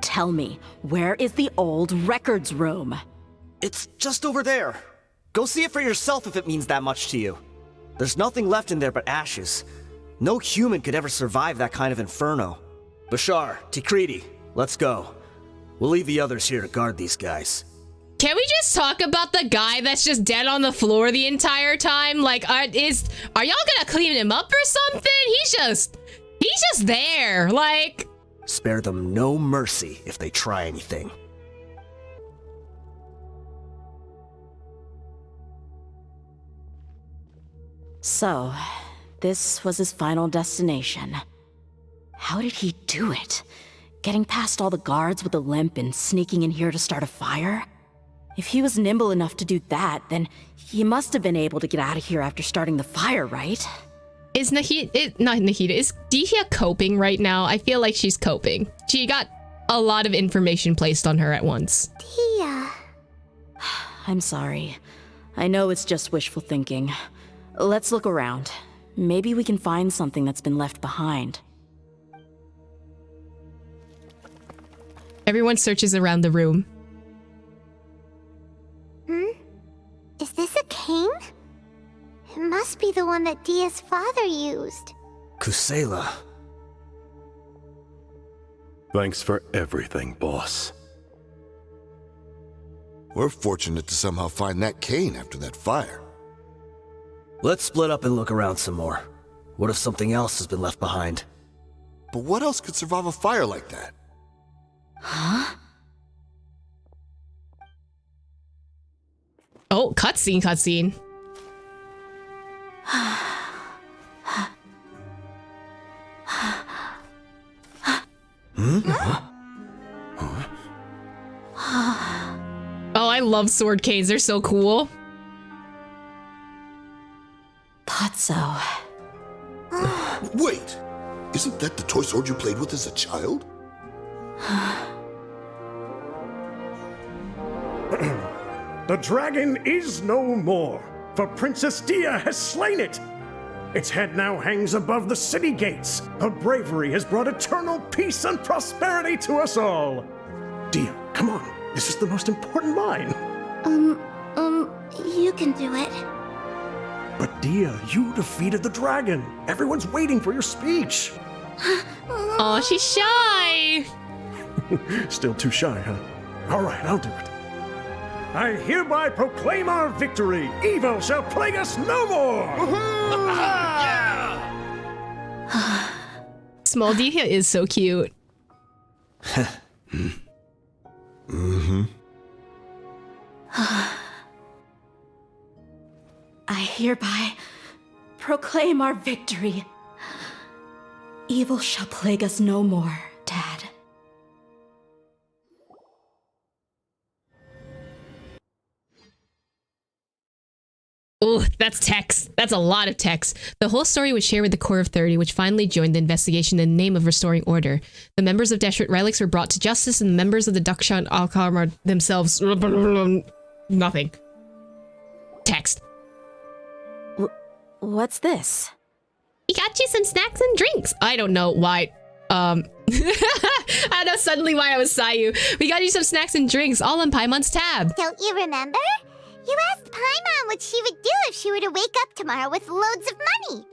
Tell me, where is the old records room? It's just over there. Go see it for yourself if it means that much to you. There's nothing left in there but ashes. No human could ever survive that kind of inferno. Bashar, Tikriti, let's go. We'll leave the others here to guard these guys. Can we just talk about the guy that's just dead on the floor the entire time? Like, are y'all gonna clean him up or something? He's just there. Like, spare them no mercy if they try anything. So, this was his final destination. How did he do it? Getting past all the guards with a limp and sneaking in here to start a fire? If he was nimble enough to do that, then he must have been able to get out of here after starting the fire, right? Is not Nahida, is Dehya coping right now? I feel like she's coping. She got a lot of information placed on her at once. Dehya. I'm sorry. I know it's just wishful thinking. Let's look around. Maybe we can find something that's been left behind. Everyone searches around the room. Is this a cane? It must be the one that Dehya's father used. Kusela. Thanks for everything, boss. We're fortunate to somehow find that cane after that fire. Let's split up and look around some more. What if something else has been left behind? But what else could survive a fire like that? Huh? Oh, cutscene. Oh, I love sword canes. They're so cool. Thought so. Wait! Isn't that the toy sword you played with as a child? The dragon is no more, for Princess Dehya has slain it. Its head now hangs above the city gates. Her bravery has brought eternal peace and prosperity to us all. Dehya, come on. This is the most important line. You can do it. But Dehya, you defeated the dragon. Everyone's waiting for your speech. Oh, she's shy. Still too shy, huh? All right, I'll do it. I hereby proclaim our victory. Evil shall plague us no more. Small Dehya is so cute. I hereby proclaim our victory. Evil shall plague us no more, Dad. Ooh, that's text. That's a lot of text. The whole story was shared with the Core of 30, which finally joined the investigation in the name of restoring order. The members of Desperate Relics were brought to justice, and the members of the Dakshan Alkarma themselves... Nothing. Text. What's this? We got you some snacks and drinks. I don't know why. I don't know suddenly why I was Sayu. We got you some snacks and drinks, all on Paimon's tab. Don't you remember? You asked Paimon what she would do if she were to wake up tomorrow with loads of money.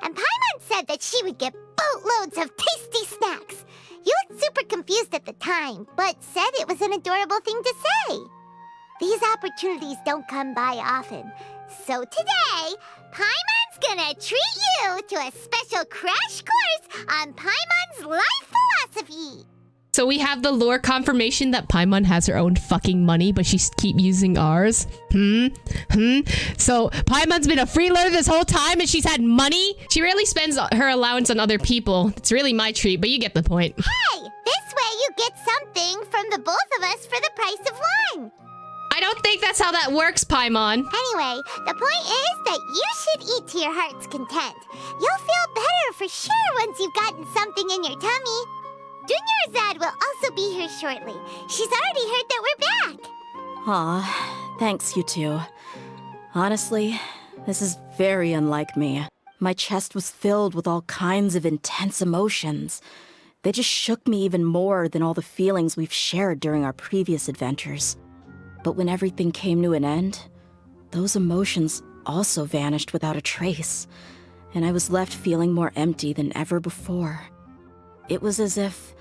And Paimon said that she would get boatloads of tasty snacks. You looked super confused at the time, but said it was an adorable thing to say. These opportunities don't come by often. So today, Paimon's gonna treat you to a special crash course on Paimon's life philosophy. So we have the lore confirmation that Paimon has her own fucking money, but she keep using ours. So Paimon's been a freeloader this whole time and she's had money? She rarely spends her allowance on other people. It's really my treat, but you get the point. Hey, this way you get something from the both of us for the price of one. I don't think that's how that works, Paimon. Anyway, the point is that you should eat to your heart's content. You'll feel better for sure once you've gotten something in your tummy. Dunyarzad will also be here shortly. She's already heard that we're back. Aw, thanks, you two. Honestly, this is very unlike me. My chest was filled with all kinds of intense emotions. They just shook me even more than all the feelings we've shared during our previous adventures. But when everything came to an end, those emotions also vanished without a trace, and I was left feeling more empty than ever before. It was as if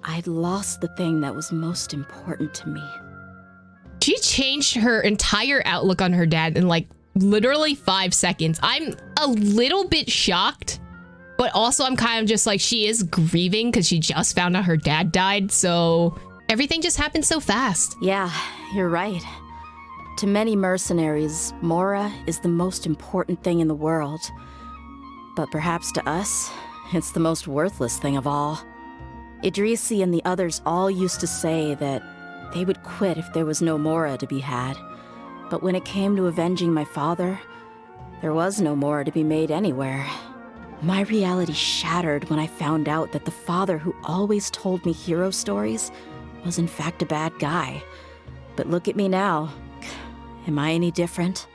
I'd lost the thing that was most important to me. She changed her entire outlook on her dad in like literally 5 seconds. I'm a little bit shocked, but also I'm kind of just like, she is grieving because she just found out her dad died, so everything just happened so fast. Yeah, you're right. To many mercenaries, Mora is the most important thing in the world. But perhaps to us, it's the most worthless thing of all. Idrisi and the others all used to say that they would quit if there was no Mora to be had. But when it came to avenging my father, there was no Mora to be made anywhere. My reality shattered when I found out that the father who always told me hero stories was in fact a bad guy. But look at me now. Am I any different?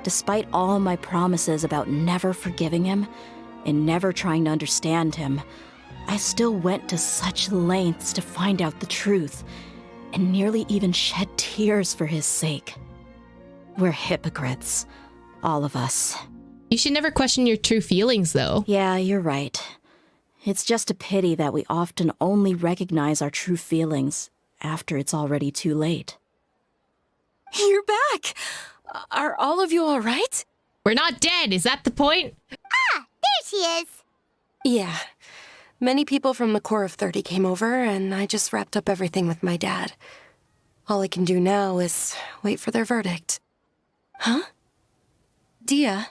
Despite all my promises about never forgiving him and never trying to understand him, I still went to such lengths to find out the truth, and nearly even shed tears for his sake. We're hypocrites, all of us. You should never question your true feelings, though. Yeah, you're right. It's just a pity that we often only recognize our true feelings after it's already too late. You're back! Are all of you all right? We're not dead, is that the point? Ah, there she is. Yeah. Many people from the Core of 30 came over, and I just wrapped up everything with my dad. All I can do now is wait for their verdict. Huh? Dehya,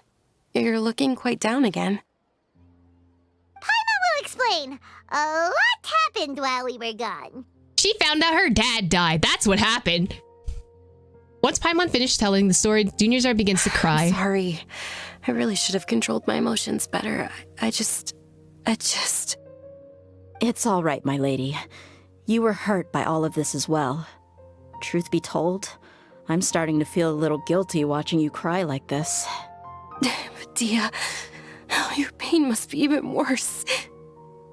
you're looking quite down again. Paimon will explain. A lot happened while we were gone. She found out her dad died. That's what happened. Once Paimon finished telling the story, Dunyarzad begins to cry. Sorry. I really should have controlled my emotions better. I just... It's all right, my lady. You were hurt by all of this as well. Truth be told, I'm starting to feel a little guilty watching you cry like this. But Dehya, your pain must be even worse.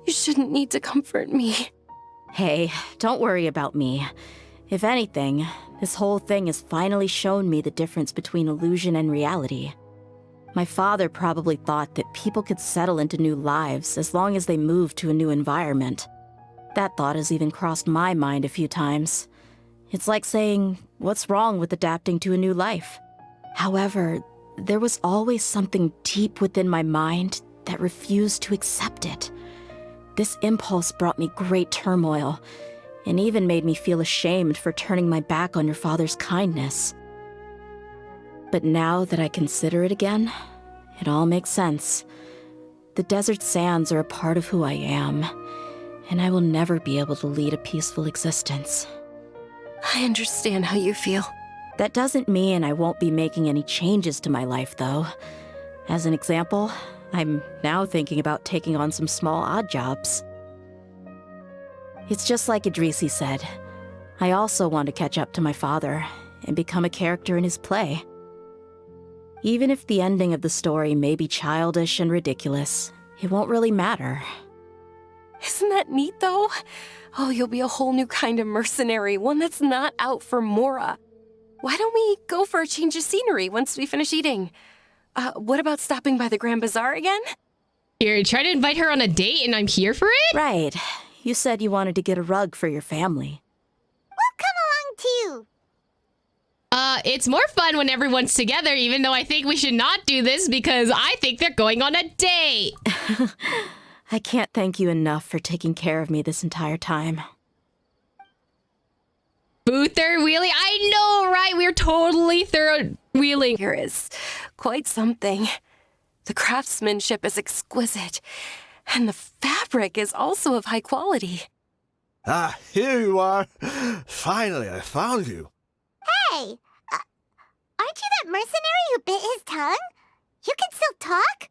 You shouldn't need to comfort me. Hey, don't worry about me. If anything, this whole thing has finally shown me the difference between illusion and reality. My father probably thought that people could settle into new lives as long as they moved to a new environment. That thought has even crossed my mind a few times. It's like saying, what's wrong with adapting to a new life? However, there was always something deep within my mind that refused to accept it. This impulse brought me great turmoil, and even made me feel ashamed for turning my back on your father's kindness. But now that I consider it again, it all makes sense. The desert sands are a part of who I am, and I will never be able to lead a peaceful existence. I understand how you feel. That doesn't mean I won't be making any changes to my life, though. As an example, I'm now thinking about taking on some small odd jobs. It's just like Idrisi said. I also want to catch up to my father and become a character in his play. Even if the ending of the story may be childish and ridiculous, it won't really matter. Isn't that neat, though? Oh, you'll be a whole new kind of mercenary, one that's not out for Mora. Why don't we go for a change of scenery once we finish eating? What about stopping by the Grand Bazaar again? You're trying to invite her on a date and I'm here for it? Right. You said you wanted to get a rug for your family. We'll come along too. It's more fun when everyone's together, even though I think we should not do this because I think they're going on a date. I can't thank you enough for taking care of me this entire time. Boo third wheeling? I know, right? We're totally third wheeling. Here is quite something. The craftsmanship is exquisite, and the fabric is also of high quality. Ah, here you are. Finally, I found you. Hey, aren't you that mercenary who bit his tongue? You can still talk?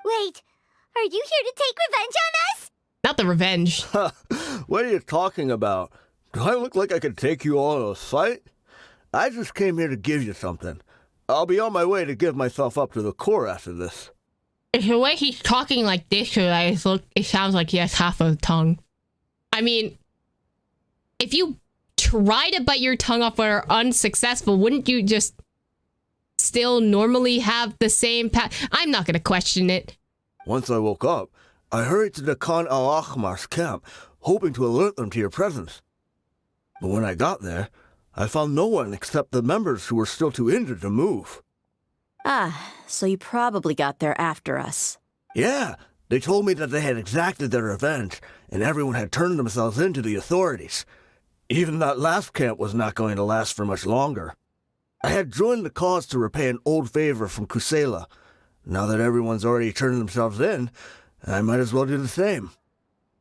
Wait, are you here to take revenge on us? Not the revenge. What are you talking about? Do I look like I could take you all in a fight? I just came here to give you something. I'll be on my way to give myself up to the Corps after this. The way he's talking like this, it sounds like he has half a tongue. I mean, if you try to bite your tongue off but are unsuccessful, wouldn't you just still normally have the same I'm not going to question it. Once I woke up, I hurried to the Khan al-Akhmar's camp, hoping to alert them to your presence. But when I got there, I found no one except the members who were still too injured to move. Ah, so you probably got there after us. Yeah, they told me that they had exacted their revenge, and everyone had turned themselves in to the authorities. Even that last camp was not going to last for much longer. I had joined the cause to repay an old favor from Kusela. Now that everyone's already turned themselves in, I might as well do the same.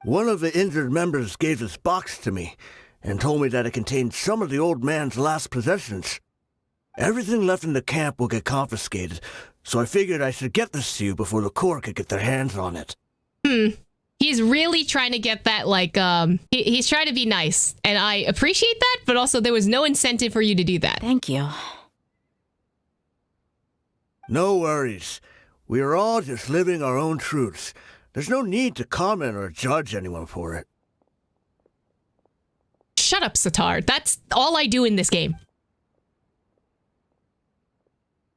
One of the injured members gave this box to me, and told me that it contained some of the old man's last possessions. Everything left in the camp will get confiscated, so I figured I should get this to you before the Corps could get their hands on it. He's really trying to get that, like, he's trying to be nice, and I appreciate that, but also there was no incentive for you to do that. Thank you. No worries. We are all just living our own truths. There's no need to comment or judge anyone for it. Shut up, Satar. That's all I do in this game.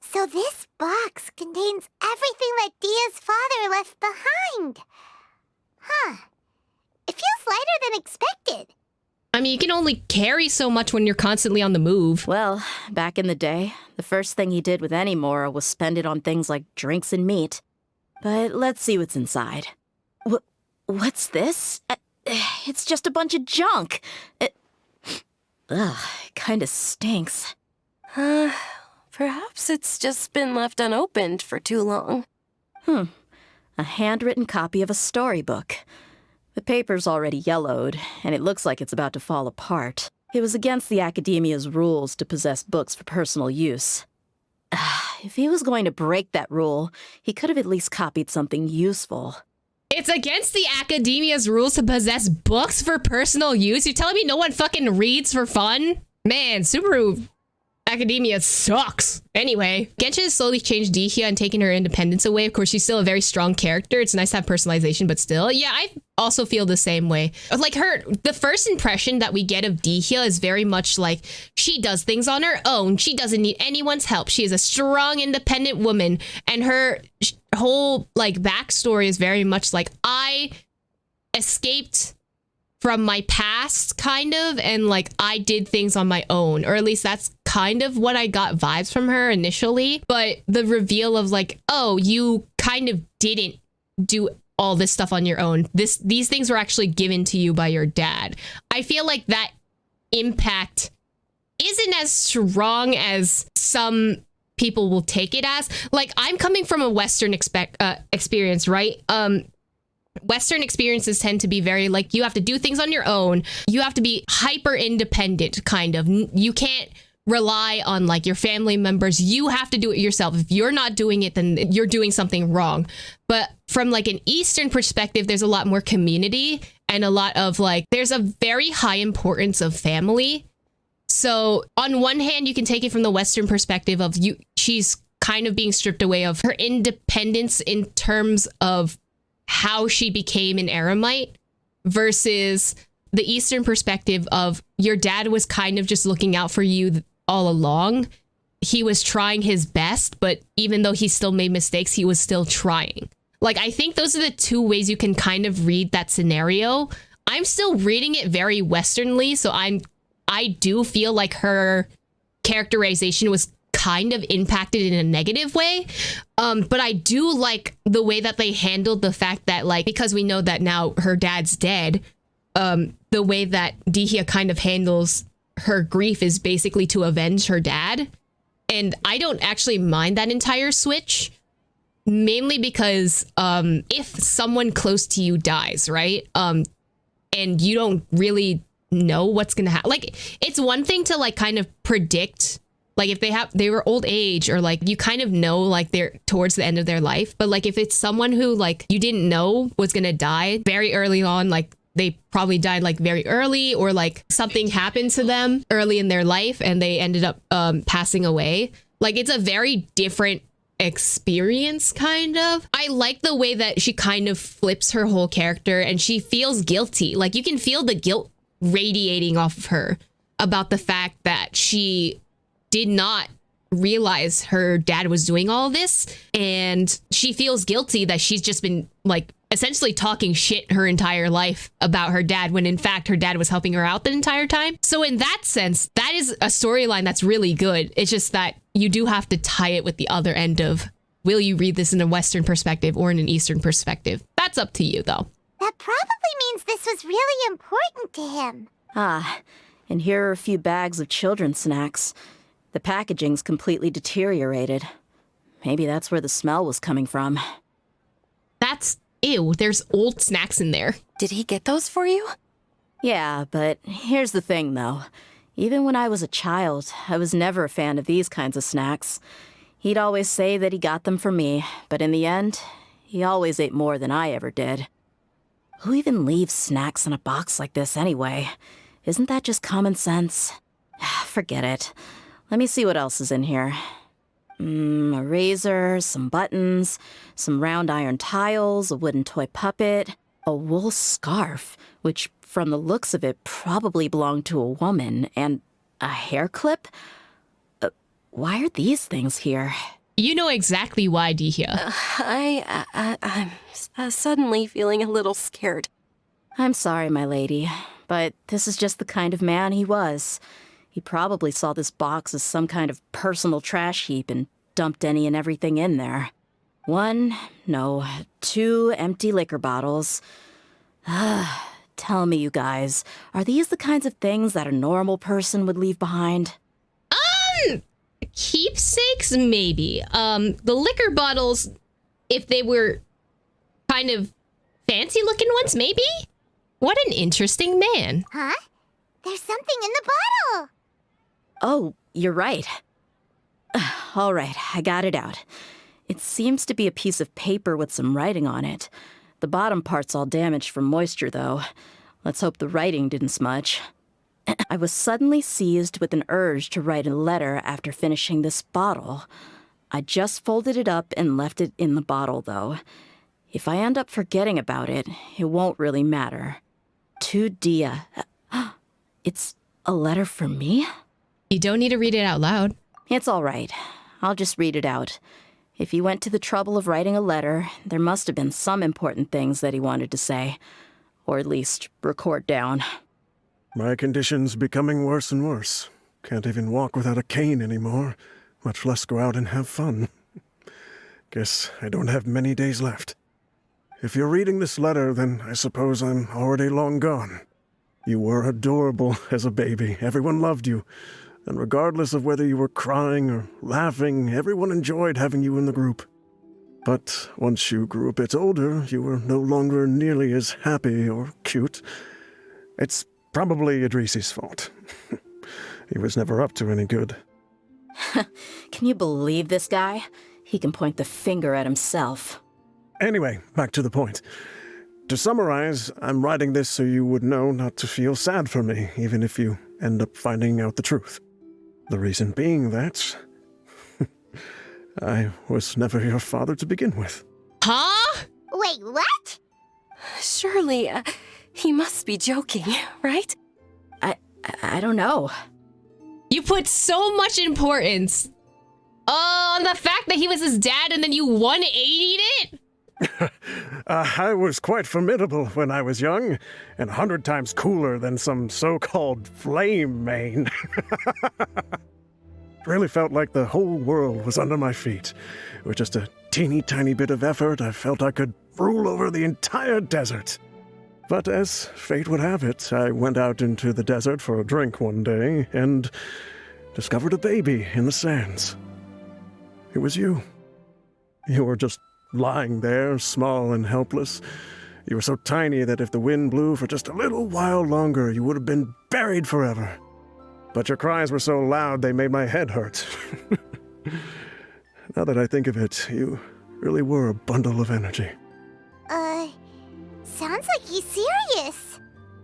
So this box contains everything that Dehya's father left behind. Huh. It feels lighter than expected. I mean, you can only carry so much when you're constantly on the move. Well, back in the day, the first thing he did with any Mora was spend it on things like drinks and meat. But let's see what's inside. What's this? It's just a bunch of junk. It kinda stinks. Perhaps it's just been left unopened for too long. A handwritten copy of a storybook. The paper's already yellowed, and it looks like it's about to fall apart. It was against the Academia's rules to possess books for personal use. If he was going to break that rule, he could have at least copied something useful. It's against the Academia's rules to possess books for personal use? You're telling me no one fucking reads for fun? Man, Sumeru Academia sucks. Anyway, Genshin has slowly changed Dehya and taken her independence away. Of course, she's still a very strong character. It's nice to have personalization, but still. Yeah, also feel the same way. Like the first impression that we get of Dehya is very much like she does things on her own. She doesn't need anyone's help. She is a strong, independent woman. And her whole like backstory is very much like, I escaped from my past, kind of, and like I did things on my own, or at least that's kind of what I got vibes from her initially. But the reveal of like, oh, you kind of didn't do all this stuff on your own. These things were actually given to you by your dad. I feel like that impact isn't as strong as some people will take it as. Like, I'm coming from a Western experience, right? Western experiences tend to be very like, you have to do things on your own. You have to be hyper independent, kind of. You can't rely on like your family members. You have to do it yourself. If you're not doing it, then you're doing something wrong. But from like an Eastern perspective, there's a lot more community and a lot of like, there's a very high importance of family. So on one hand, you can take it from the Western perspective of she's kind of being stripped away of her independence in terms of how she became an eremite, versus the Eastern perspective of your dad was kind of just looking out for you all along. He was trying his best, but even though he still made mistakes, he was still trying. Like, I think those are the two ways you can kind of read that scenario. I'm still reading it very Westernly, so I do feel like her characterization was kind of impacted in a negative way. But I do like the way that they handled the fact that, like, because we know that now her dad's dead, the way that Dehya kind of handles her grief is basically to avenge her dad. And I don't actually mind that entire switch, mainly because if someone close to you dies, right? And you don't really know what's gonna happen. Like, it's one thing to like kind of predict, like if they were old age, or like you kind of know like they're towards the end of their life. But like if it's someone who like you didn't know was gonna die very early on, like they probably died like very early, or like something happened to them early in their life and they ended up passing away. Like, it's a very different experience, kind of. I like the way that she kind of flips her whole character and she feels guilty. Like, you can feel the guilt radiating off of her about the fact that she did not realize her dad was doing all this, and she feels guilty that she's just been like essentially talking shit her entire life about her dad, when in fact her dad was helping her out the entire time. So in that sense, that is a storyline that's really good. It's just that you do have to tie it with the other end of, will you read this in a Western perspective or in an Eastern perspective? That's up to you, though. That probably means this was really important to him. Ah, and here are a few bags of children's snacks. The packaging's completely deteriorated. Maybe that's where the smell was coming from. That's ew. There's old snacks in there. Did he get those for you? Yeah, but here's the thing, though. Even when I was a child, I was never a fan of these kinds of snacks. He'd always say that he got them for me, but in the end, he always ate more than I ever did. Who even leaves snacks in a box like this anyway? Isn't that just common sense? Forget it. Let me see what else is in here. A razor, some buttons, some round iron tiles, a wooden toy puppet, a wool scarf, which from the looks of it probably belonged to a woman, and a hair clip? Why are these things here? You know exactly why, Dehya. I'm suddenly feeling a little scared. I'm sorry, my lady, but this is just the kind of man he was. He probably saw this box as some kind of personal trash heap and dumped any and everything in there. 2 empty liquor bottles. Tell me, you guys, are these the kinds of things that a normal person would leave behind? Keepsakes, maybe. The liquor bottles, if they were kind of fancy looking ones, maybe? What an interesting man. Huh? There's something in the bottle! Oh, you're right. All right, I got it out. It seems to be a piece of paper with some writing on it. The bottom part's all damaged from moisture, though. Let's hope the writing didn't smudge. I was suddenly seized with an urge to write a letter after finishing this bottle. I just folded it up and left it in the bottle, though. If I end up forgetting about it, it won't really matter. To Dehya. It's a letter from me? You don't need to read it out loud. It's all right. I'll just read it out. If he went to the trouble of writing a letter, there must have been some important things that he wanted to say. Or at least record down. My condition's becoming worse and worse. Can't even walk without a cane anymore, much less go out and have fun. Guess I don't have many days left. If you're reading this letter, then I suppose I'm already long gone. You were adorable as a baby. Everyone loved you. And regardless of whether you were crying or laughing, everyone enjoyed having you in the group. But once you grew a bit older, you were no longer nearly as happy or cute. It's probably Idrisi's fault. He was never up to any good. Can you believe this guy? He can point the finger at himself. Anyway, back to the point. To summarize, I'm writing this so you would know not to feel sad for me, even if you end up finding out the truth. The reason being that I was never your father to begin with. Huh? Wait, what? Surely, he must be joking, right? I don't know. You put so much importance on the fact that he was his dad and then you 180'd it? I was quite formidable when I was young, and 100 times cooler than some so-called flame main. Really felt like the whole world was under my feet. With just a teeny tiny bit of effort, I felt I could rule over the entire desert. But as fate would have it, I went out into the desert for a drink one day and discovered a baby in the sands. It was you. You were just lying there, small and helpless. You were so tiny that if the wind blew for just a little while longer, you would have been buried forever. But your cries were so loud they made my head hurt. Now that I think of it, you really were a bundle of energy. Sounds like he's serious.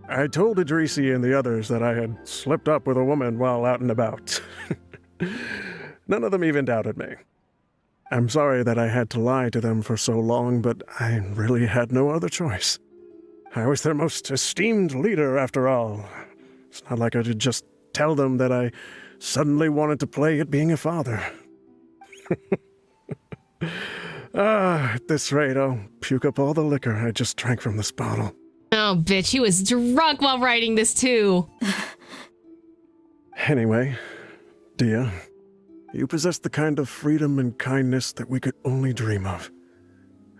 I told Idrisi and the others that I had slipped up with a woman while out and about. None of them even doubted me. I'm sorry that I had to lie to them for so long, but I really had no other choice. I was their most esteemed leader, after all. It's not like I could just tell them that I suddenly wanted to play at being a father. At this rate, I'll puke up all the liquor I just drank from this bottle. Oh, bitch, he was drunk while writing this too. Anyway, Dehya, you possess the kind of freedom and kindness that we could only dream of.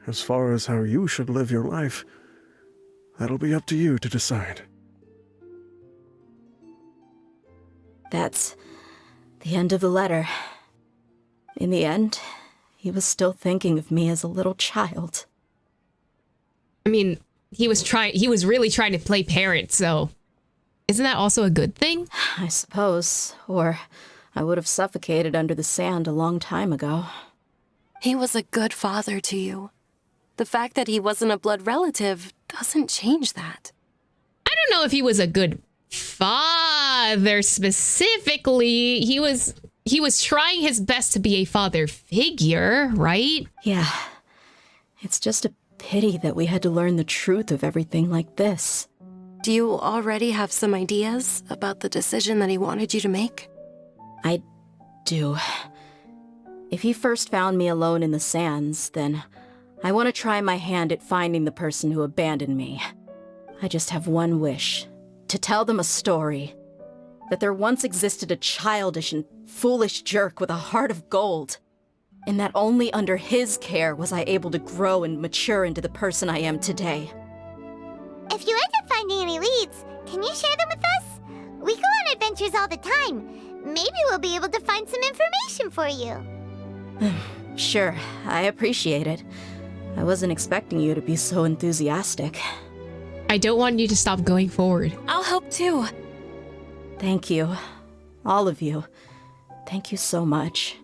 As far as how you should live your life, that'll be up to you to decide. That's the end of the letter. In the end, he was still thinking of me as a little child. I mean, he was really trying to play parent, so isn't that also a good thing? I suppose, or I would have suffocated under the sand a long time ago. He was a good father to you. The fact that he wasn't a blood relative doesn't change that. I don't know if he was a good father specifically. He was trying his best to be a father figure, right? Yeah. It's just a pity that we had to learn the truth of everything like this. Do you already have some ideas about the decision that he wanted you to make? I do. If he first found me alone in the sands, then I want to try my hand at finding the person who abandoned me. I just have one wish. To tell them a story. That there once existed a childish and foolish jerk with a heart of gold. And that only under his care was I able to grow and mature into the person I am today. If you end up finding any leads, can you share them with us? We go on adventures all the time. Maybe we'll be able to find some information for you. Sure, I appreciate it. I wasn't expecting you to be so enthusiastic. I don't want you to stop going forward. I'll help too. Thank you. All of you. Thank you so much.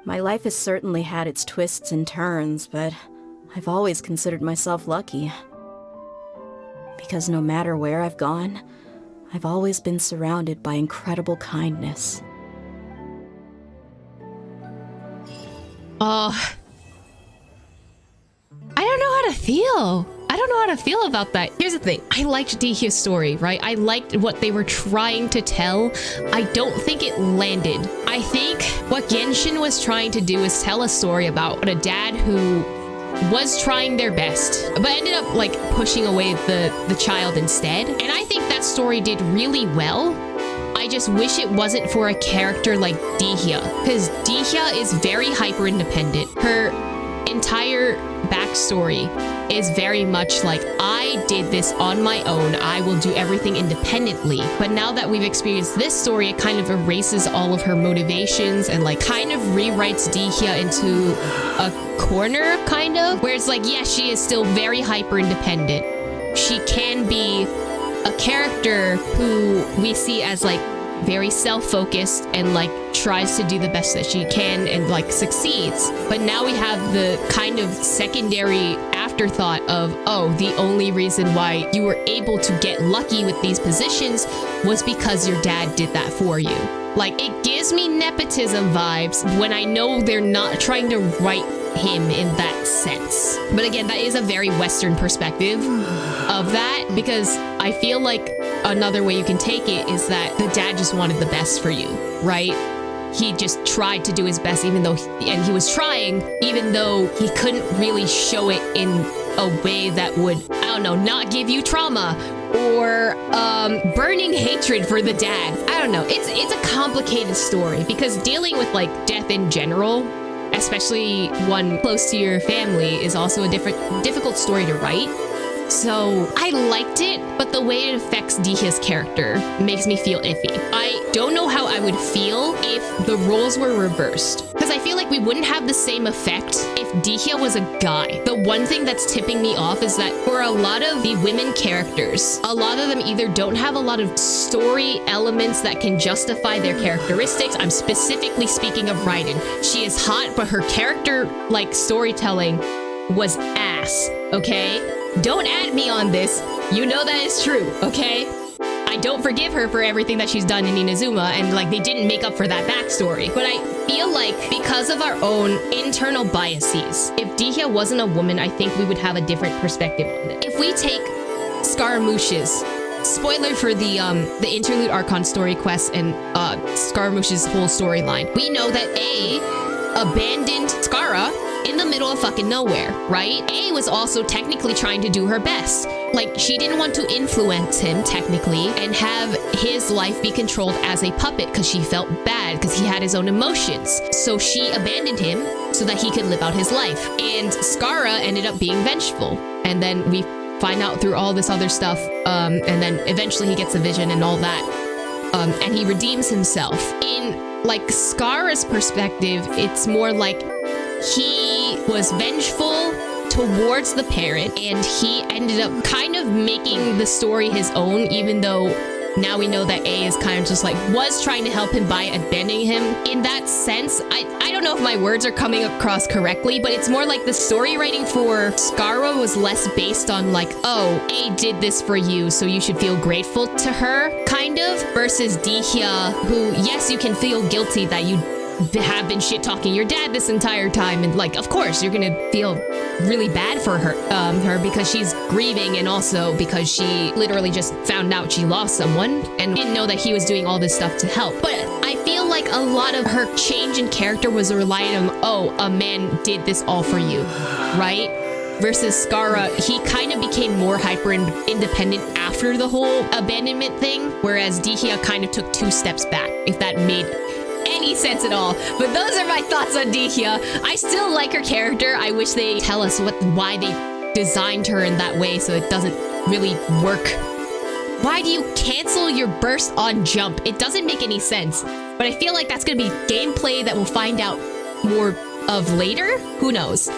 My life has certainly had its twists and turns, but I've always considered myself lucky. Because no matter where I've gone, I've always been surrounded by incredible kindness. I don't know how to feel. I don't know how to feel about that. Here's the thing. I liked Dehya's story, right? I liked what they were trying to tell. I don't think it landed. I think what Genshin was trying to do is tell a story about a dad who was trying their best, but ended up like pushing away the child instead. And I think that story did really well. I just wish it wasn't for a character like Dehya, because Dehya is very hyper independent. Her entire backstory is very much like, I did this on my own, I will do everything independently. But now that we've experienced this story, it kind of erases all of her motivations and like kind of rewrites Dehya into a corner, kind of, where it's like, yeah, she is still very hyper independent. She can be a character who we see as like very self-focused and like tries to do the best that she can and like succeeds. But now we have the kind of secondary afterthought of, oh, the only reason why you were able to get lucky with these positions was because your dad did that for you. Like, it gives me nepotism vibes when I know they're not trying to write him in that sense. But again, that is a very Western perspective of that, because I feel like another way you can take it is that the dad just wanted the best for you, right? He just tried to do his best, even though he was trying, even though he couldn't really show it in a way that would, I don't know, not give you trauma or burning hatred for the dad. I don't know. It's a complicated story, because dealing with like death in general, especially one close to your family, is also a difficult story to write. So I liked it, but the way it affects Dehya's character makes me feel iffy. I don't know how I would feel if the roles were reversed, because I feel like we wouldn't have the same effect if Dehya was a guy. The one thing that's tipping me off is that for a lot of the women characters, a lot of them either don't have a lot of story elements that can justify their characteristics. I'm specifically speaking of Raiden. She is hot, but her character, like, storytelling was ass, okay? Don't add me on this. You know that is true, okay? I don't forgive her for everything that she's done in Inazuma, and like, they didn't make up for that backstory. But I feel like because of our own internal biases, if Dehya wasn't a woman, I think we would have a different perspective on it. If we take Scaramouche's, spoiler for the interlude Archon story quest and Scaramouche's whole storyline, we know that A abandoned Scara in the middle of fucking nowhere, right? A was also technically trying to do her best. Like, she didn't want to influence him technically and have his life be controlled as a puppet, because she felt bad because he had his own emotions. So she abandoned him so that he could live out his life. And Scara ended up being vengeful. And then we find out through all this other stuff, and then eventually he gets a vision and all that. And he redeems himself. In like Scara's perspective, it's more like he was vengeful towards the parent, and he ended up kind of making the story his own, even though now we know that A is kind of just like, was trying to help him by abandoning him. In that sense, I don't know if my words are coming across correctly, but it's more like the story writing for Scara was less based on like, oh, A did this for you, so you should feel grateful to her, kind of, versus Dehya, who, yes, you can feel guilty that you have been shit-talking your dad this entire time, and like, of course, you're gonna feel really bad for her because she's grieving, and also because she literally just found out she lost someone and didn't know that he was doing all this stuff to help. But I feel like a lot of her change in character was relying on, oh, a man did this all for you, right? Versus Scara, he kind of became more hyper-independent after the whole abandonment thing, whereas Dehya kind of took 2 steps back, if that made any sense at all. But those are my thoughts on Dehya. I still like her character. I wish they tell us why they designed her in that way, so it doesn't really work. Why do you cancel your burst on jump? It doesn't make any sense. But I feel like that's gonna be gameplay that we'll find out more of later. Who knows?